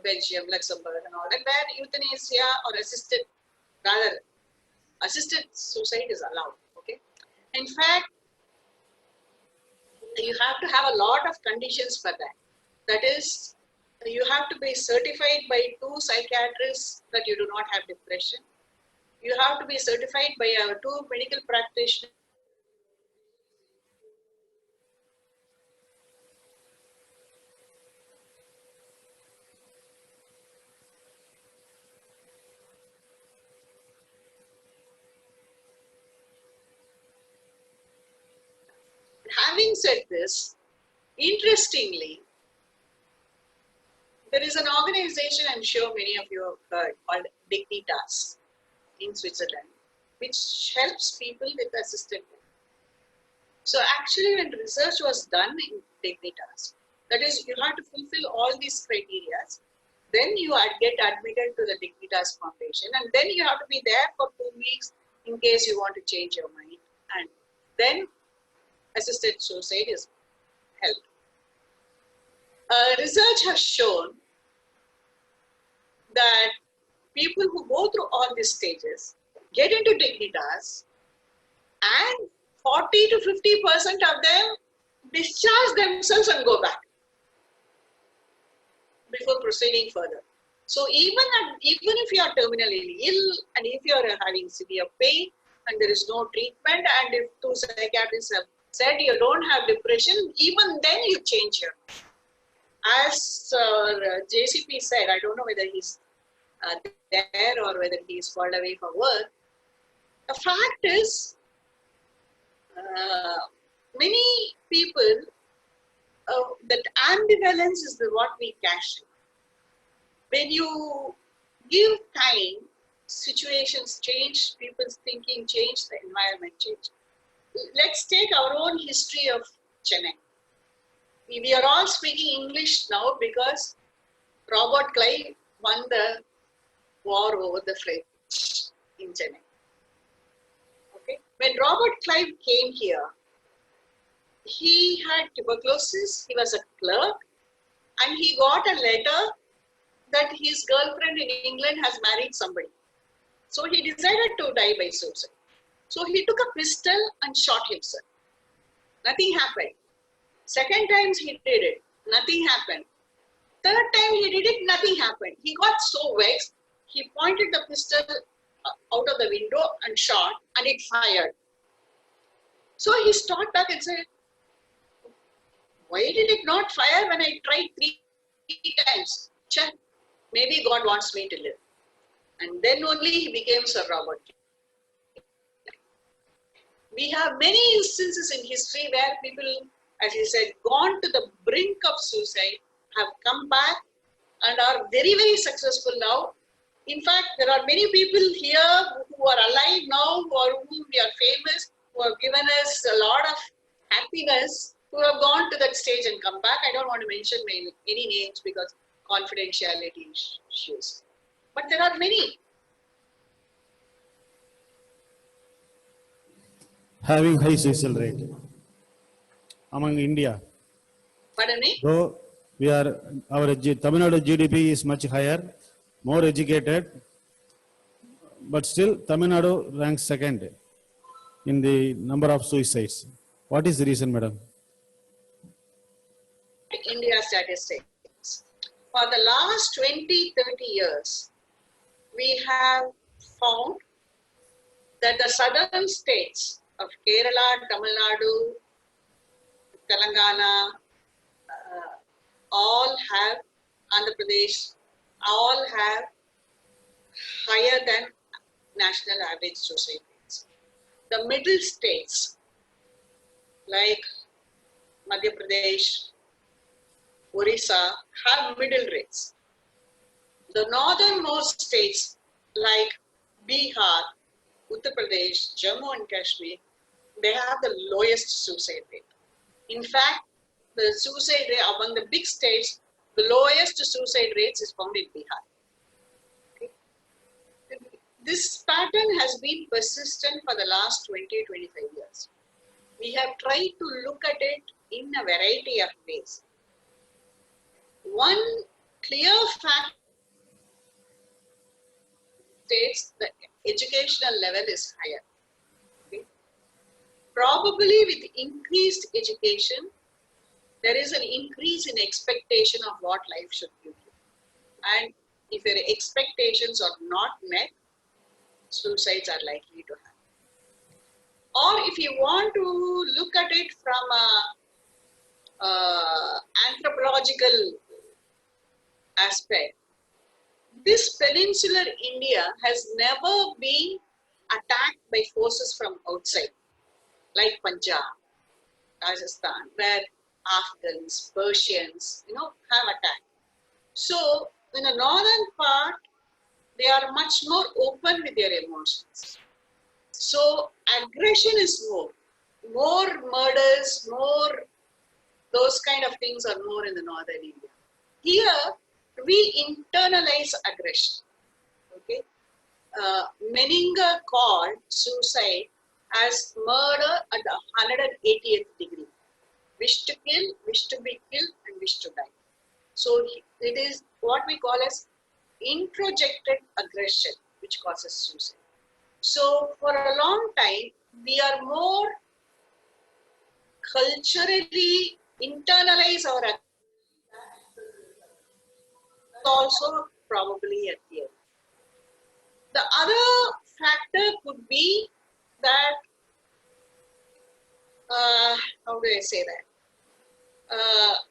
Belgium, Luxembourg, and all that, where euthanasia or assisted suicide is allowed. Okay, in fact, you have to have a lot of conditions for that. That is, you have to be certified by 2 psychiatrists that you do not have depression. You have to be certified by 2 medical practitioners. Having said this, interestingly, there is an organization I'm sure many of you have heard called Dignitas in Switzerland, which helps people with assisted living. So actually when research was done in Dignitas, that is you have to fulfill all these criteria, then you get admitted to the Dignitas Foundation and then you have to be there for 2 weeks in case you want to change your mind, and then assisted suicide is helped. Research has shown that people who go through all these stages get into Dignitas and 40 to 50% of them discharge themselves and go back before proceeding further. So even if you are terminally ill and if you are having severe pain and there is no treatment and if 2 psychiatrists have said you don't have depression, even then you change your mind. As JCP said, I don't know whether he's there or whether he's called away for work. The fact is, many people, that ambivalence is what we cash in. When you give time, situations change, people's thinking change, the environment change. Let's take our own history of Chennai. We are all speaking English now because Robert Clive won the war over the French in Chennai. Okay. When Robert Clive came here, he had tuberculosis, he was a clerk, and he got a letter that his girlfriend in England has married somebody. So he decided to die by suicide. So he took a pistol and shot himself. Nothing happened. Second times he did it, nothing happened. Third time he did it, nothing happened. He got so vexed, he pointed the pistol out of the window and shot, and it fired. So he stopped back and said, why did it not fire when I tried 3 times? Check. Maybe God wants me to live. And then only he became Sir Robert. We have many instances in history where people, as he said, gone to the brink of suicide, have come back and are very, very successful now. In fact, there are many people here who are alive now, whom we are famous, who have given us a lot of happiness, who have gone to that stage and come back. I don't want to mention any names because confidentiality issues. But there are many.
Having high suicide rate among India.
Pardon me?
Though Tamil Nadu GDP is much higher, more educated, but still Tamil Nadu ranks second in the number of suicides. What is the reason, madam?
India statistics. For the last 20, 30 years, we have found that the southern states of Kerala, Tamil Nadu, Telangana, all have, Andhra Pradesh, all have higher than national average suicide rates. The middle states like Madhya Pradesh, Orissa have middle rates. The northernmost states like Bihar, Uttar Pradesh, Jammu and Kashmir, they have the lowest suicide rate. In fact, the suicide rate among the big states, the lowest suicide rates is found in Bihar. Okay. This pattern has been persistent for the last 20-25 years. We have tried to look at it in a variety of ways. One clear fact states the educational level is higher. Okay. Probably with increased education, there is an increase in expectation of what life should give you. And if your expectations are not met, suicides are likely to happen. Or if you want to look at it from a anthropological aspect, this peninsular India has never been attacked by forces from outside, like Punjab, Rajasthan, where Afghans, Persians, have attacked. So in the northern part, they are much more open with their emotions. So aggression is more murders, more those kind of things are more in the northern India. Here, we internalize aggression. Okay, Menninger called suicide as murder at the 180th degree. Wish to kill, wish to be killed, and wish to die. So it is what we call as introjected aggression, which causes suicide. So for a long time, we are more culturally internalize our aggression. Also probably a theory. The other factor could be that, how do I say that?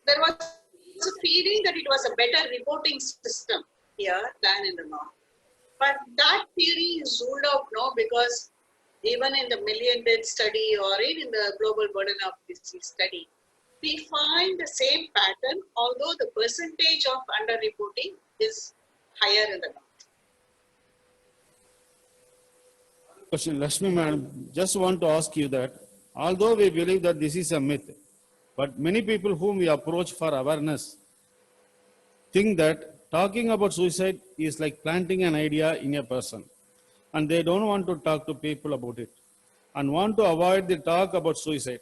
There was a feeling that it was a better reporting system here than in the north. But that theory is ruled out now because even in the million death study or in the global burden of disease study, we find the same pattern, although the percentage of underreporting is higher in the north.
Question, Lakshmi madam, just want to ask you that, although we believe that this is a myth, but many people whom we approach for awareness think that talking about suicide is like planting an idea in a person, and they don't want to talk to people about it and want to avoid the talk about suicide.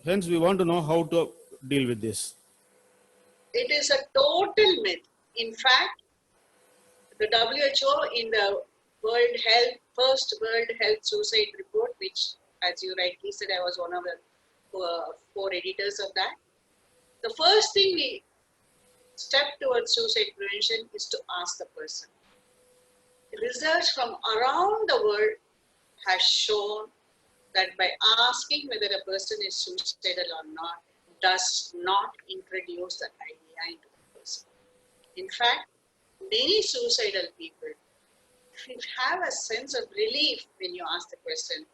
Hence, we want to know how to deal with this.
It is a total myth. In fact, the WHO in the first World Health Suicide Report, which, as you rightly said, I was one of the 4 editors of that. The first thing we step towards suicide prevention is to ask the person. Research from around the world has shown that by asking whether a person is suicidal or not does not introduce that idea into the person. In fact, many suicidal people have a sense of relief when you ask the question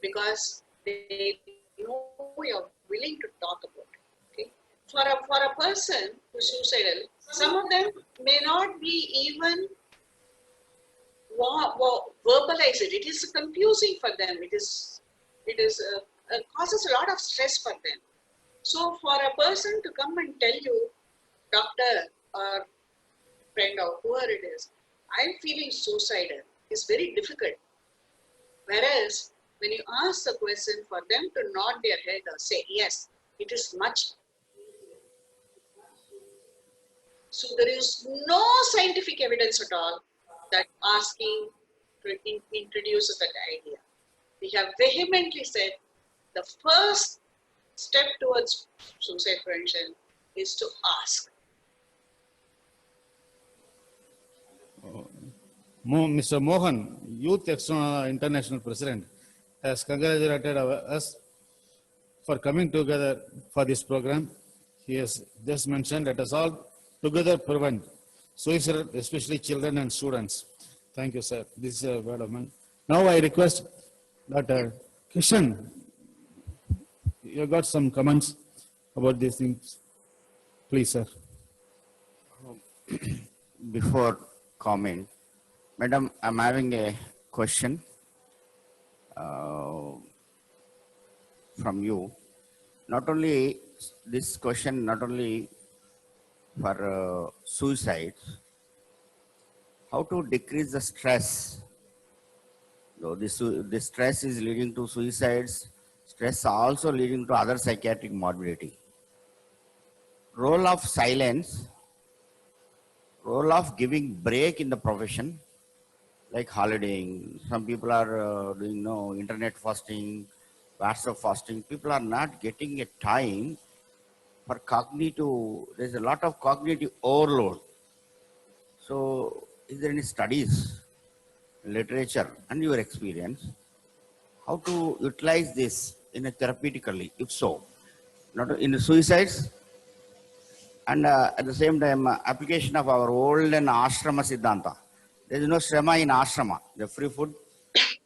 because they know you're willing to talk about it. Okay? for a person who's suicidal, some of them may not be even verbalize it. It is confusing for them. It causes a lot of stress for them. So for a person to come and tell you, doctor or friend or whoever it is, I'm feeling suicidal, is very difficult. Whereas when you ask the question, for them to nod their head or say yes, it is much. So there is no scientific evidence at all that asking introduces that idea. We have vehemently said the first step towards suicide prevention is to ask.
Mr. Mohan, Youth International President, has congratulated us for coming together for this program. He has just mentioned, let us all together prevent suicide, especially children and students. Thank you, sir. This is a word of mine. Now I request Dr. Kishan, you got some comments about these things. Please, sir.
Before comment, Madam, I'm having a question from you. Not only this question, not only for suicide, how to decrease the stress. So this stress is leading to suicides. Stress also leading to other psychiatric morbidity. Role of silence, role of giving break in the profession, like holidaying. Some people are doing internet fasting, WhatsApp fasting. People are not getting a time for cognitive. There's a lot of cognitive overload. So, is there any studies, literature, and your experience, how to utilize this in a therapeutically? If so, not in the suicides, and at the same time, application of our old and ashrama siddhanta. There is no shrama in ashrama. The free food,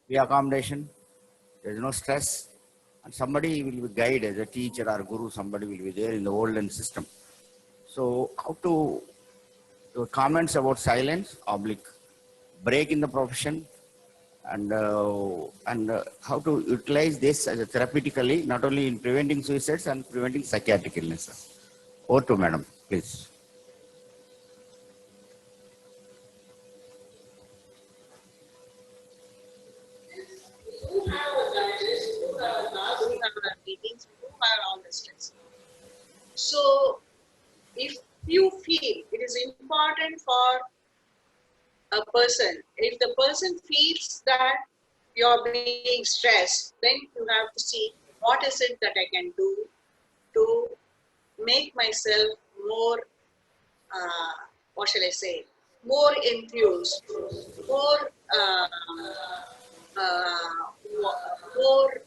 free accommodation. There is no stress, and somebody will be guided, a teacher or guru. Somebody will be there in the olden system. So, how to your comments about silence, oblique, break in the profession, and how to utilize this as a therapeutically, not only in preventing suicides and preventing psychiatric illnesses. Over to Madam, please.
Who have advantages, who have meetings, who have all the stress. So if you feel it is important for a person, if the person feels that you're being stressed, then you have to see what is it that I can do to make myself more, what shall I say, more enthused, more, more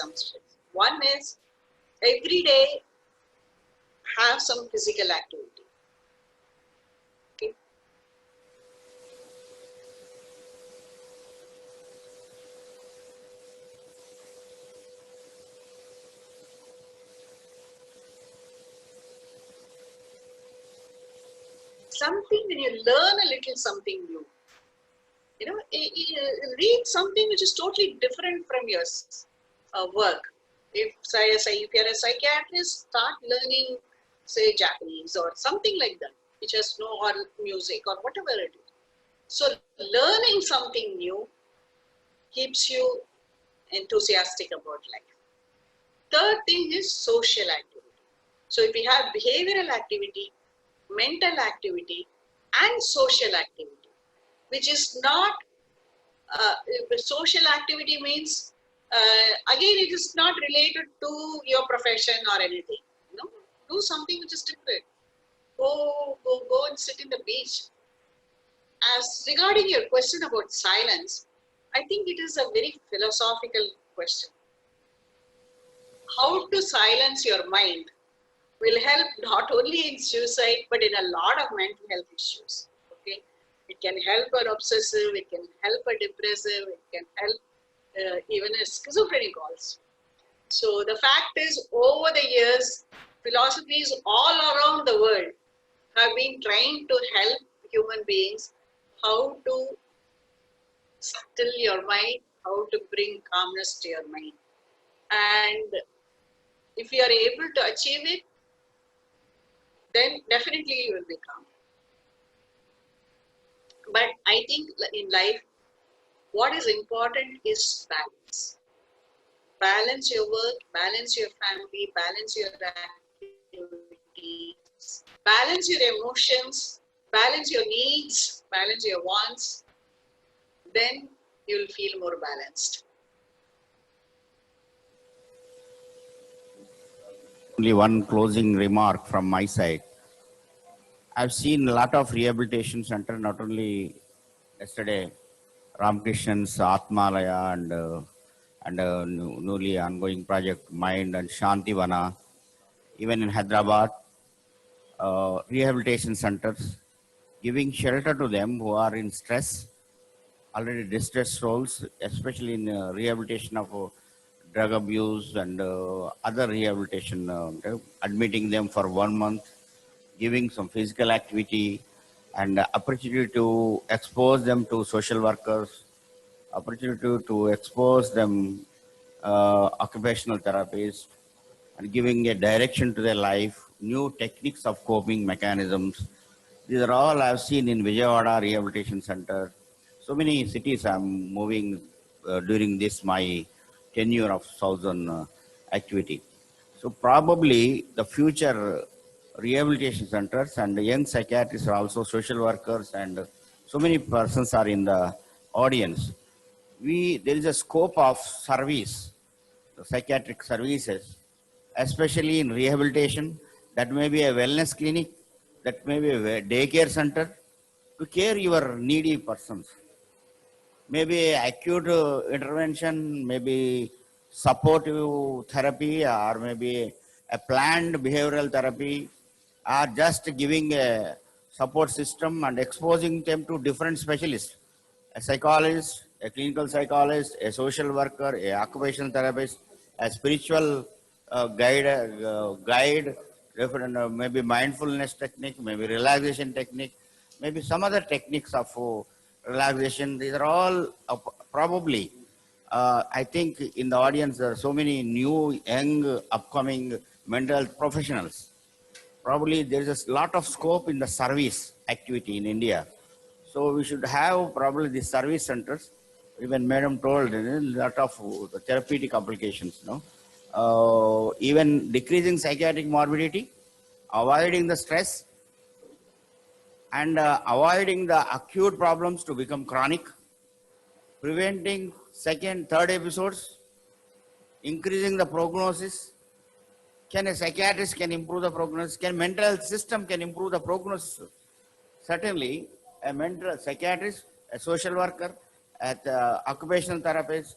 some stress. One is every day have some physical activity. Okay. Something when you learn a little something new. Read something which is totally different from your work. If you're a psychiatrist, start learning, say, Japanese or something like that, which has or music or whatever it is. So learning something new keeps you enthusiastic about life. Third thing is social activity. So if we have behavioral activity, mental activity, and social activity, which is not, social activity means, again, it is not related to your profession or anything. Do something which is different. Go and sit in the beach. As regarding your question about silence, I think it is a very philosophical question. how to silence your mind will help not only in suicide but in a lot of mental health issues. Okay, it can help an obsessive, it can help a depressive, it can help even a schizophrenic also. So the fact is, over the years, philosophies all around the world have been trying to help human beings how to still your mind, how to bring calmness to your mind. And if you are able to achieve it, then definitely you will be calm. But I think in life, what is important is balance. Balance your work, balance your family, balance your activities, balance your emotions, balance your needs, balance your wants. Then you'll feel more balanced.
Only one closing remark from my side. I've seen a lot of rehabilitation center, not only yesterday, Ramkrishnan's Atmalaya and newly ongoing project Mind and Shantivana, even in Hyderabad, rehabilitation centers, giving shelter to them who are in stress, already distressed souls, especially in rehabilitation of drug abuse and other rehabilitation, admitting them for 1 month, giving some physical activity and opportunity to expose them to social workers, opportunity to expose them occupational therapies, and giving a direction to their life, new techniques of coping mechanisms. These are all I've seen in Vijayawada Rehabilitation Center. So many cities I'm moving during this my tenure of Southern activity. So probably the future rehabilitation centers and the young psychiatrists are also social workers, and so many persons are in the audience. There is a scope of service, the psychiatric services, especially in rehabilitation. That may be a wellness clinic, that may be a daycare center to care your needy persons. Maybe acute intervention, maybe supportive therapy, or maybe a planned behavioral therapy, or just giving a support system and exposing them to different specialists, a psychologist, a clinical psychologist, a social worker, a occupational therapist, a spiritual guide, different, maybe mindfulness technique, maybe relaxation technique, maybe some other techniques of relaxation. These are all probably, I think in the audience there are so many new, young, upcoming mental health professionals. Probably there is a lot of scope in the service activity in India. So we should have probably the service centers. Even Madam told, a lot of therapeutic applications, even decreasing psychiatric morbidity, avoiding the stress, and avoiding the acute problems to become chronic, preventing second, third episodes, increasing the prognosis. Can a psychiatrist can improve the prognosis? Can mental health system can improve the prognosis? Certainly, a mental psychiatrist, a social worker, an occupational therapist,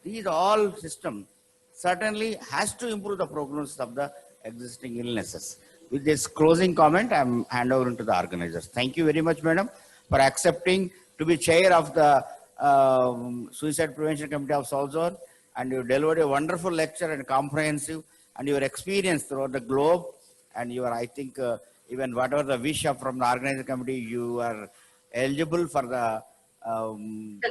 these all systems certainly has to improve the prognosis of the existing illnesses. With this closing comment, I'm hand over to the organizers. Thank you very much, madam, for accepting to be chair of the Suicide Prevention Committee of South Zone, and you delivered a wonderful lecture and comprehensive, and your experience throughout the globe, and you are, I think, even whatever the wish from the organizing committee, you are eligible for the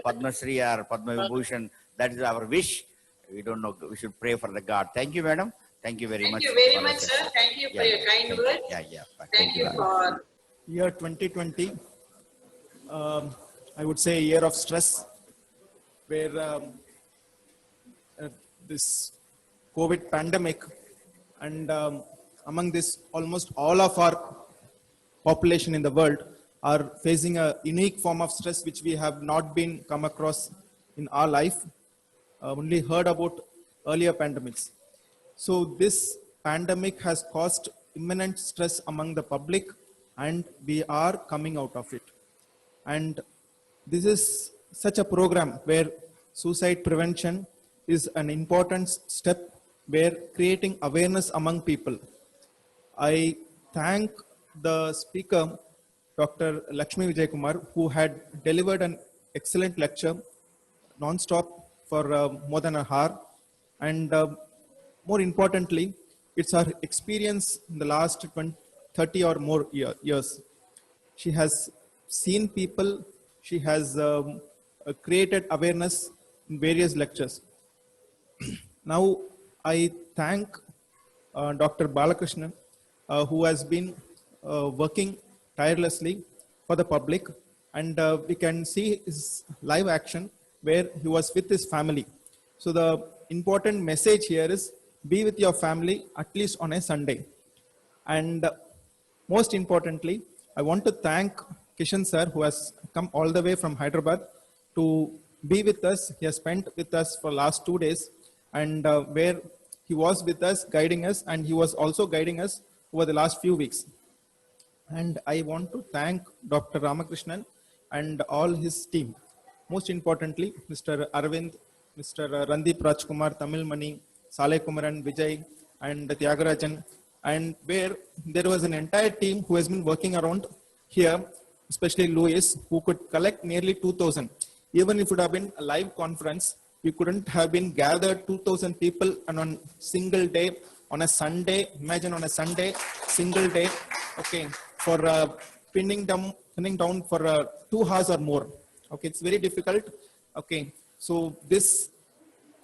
Padma Shri or Padma Vibhushan. That is our wish. We don't know. We should pray for the God. Thank you, madam. Thank you very much.
Thank you very much, sir. Thank you for your kind words. Thank you for
Year 2020, I would say a year of stress, where this COVID pandemic, and among this, almost all of our population in the world are facing a unique form of stress which we have not been come across in our life, only heard about earlier pandemics. So this pandemic has caused immense stress among the public, and we are coming out of it. And this is such a program where suicide prevention is an important step were creating awareness among people. I thank the speaker, Dr. Lakshmi Vijay Kumar, who had delivered an excellent lecture non-stop for more than an hour. And more importantly, it's her experience in the last 30 or more years. She has seen people, she has created awareness in various lectures. Now, I thank Dr. Balakrishnan, who has been working tirelessly for the public, and we can see his live action where he was with his family. So the important message here is be with your family at least on a Sunday. And most importantly, I want to thank Kishan sir, who has come all the way from Hyderabad to be with us. He has spent with us for last 2 days, and where he was with us, guiding us, and he was also guiding us over the last few weeks. And I want to thank Dr. Ramakrishnan and all his team. Most importantly, Mr. Arvind, Mr. Randeep Rajkumar, Tamil Mani, Saleh Kumaran, Vijay, and Tyagarajan, and where there was an entire team who has been working around here, especially Louis, who could collect nearly 2,000. Even if it would have been a live conference, we couldn't have been gathered 2,000 people on a single day, on a Sunday. Imagine on a Sunday, single day, okay, for pinning down for 2 hours or more. Okay, it's very difficult. Okay, so this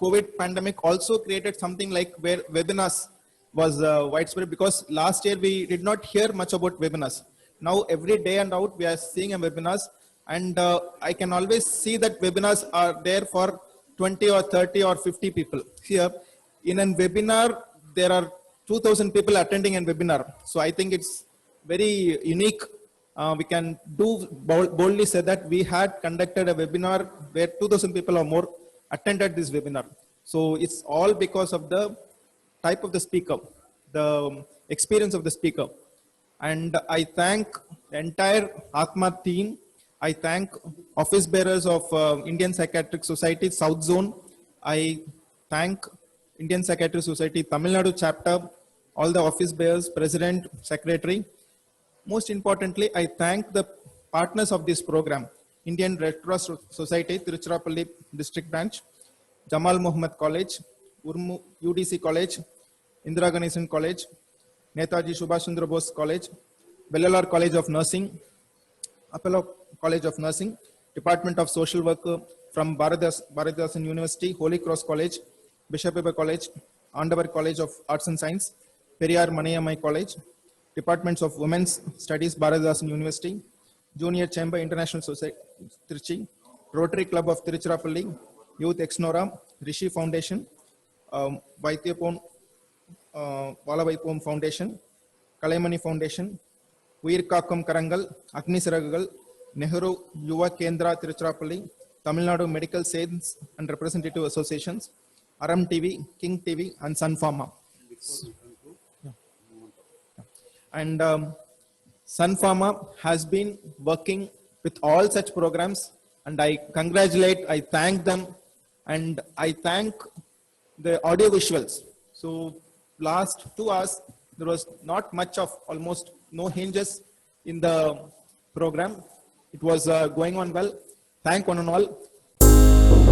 COVID pandemic also created something like where webinars was widespread, because last year we did not hear much about webinars. Now every day and out we are seeing a webinars, and I can always see that webinars are there for 20 or 30 or 50 people. Here in a webinar, there are 2,000 people attending a webinar. So I think it's very unique. We can boldly say that we had conducted a webinar where 2,000 people or more attended this webinar. So it's all because of the type of the speaker, the experience of the speaker. And I thank the entire Atma team. I thank office bearers of Indian Psychiatric Society, South Zone. I thank Indian Psychiatric Society, Tamil Nadu chapter, all the office bearers, president, secretary. Most importantly, I thank the partners of this program, Indian Red Cross Society, Tiruchirappalli District Branch, Jamal Muhammad College, Urmu UDC College, Indira Ganesan College, Netaji Subhash Chandra Bose College, Vellalar College of Nursing, Apollo College of Nursing, Department of Social Work from Bharatdasan University, Holy Cross College, Bishop Weber College, Andavar College of Arts and Science, Periyar Maniammai College, Departments of Women's Studies, Bharatdasan University, Junior Chamber International Society, Trichy, Rotary Club of Tiruchirappalli, Youth Exnora, Rishi Foundation, Vaithyapon, Valavaippom Foundation, Kalaimani Foundation, Uyirkakkam Karangal, Agni Siragal, Nehru Yuva Kendra Tiruchirappalli, Tamil Nadu Medical Science and Representative Associations, Aram TV, King TV, and Sun Pharma. And Sun Pharma has been working with all such programs, and I congratulate, I thank them, and I thank the audio visuals. So last 2 hours, there was not much of, almost no hinges in the program. It was going on well. Thank one and all.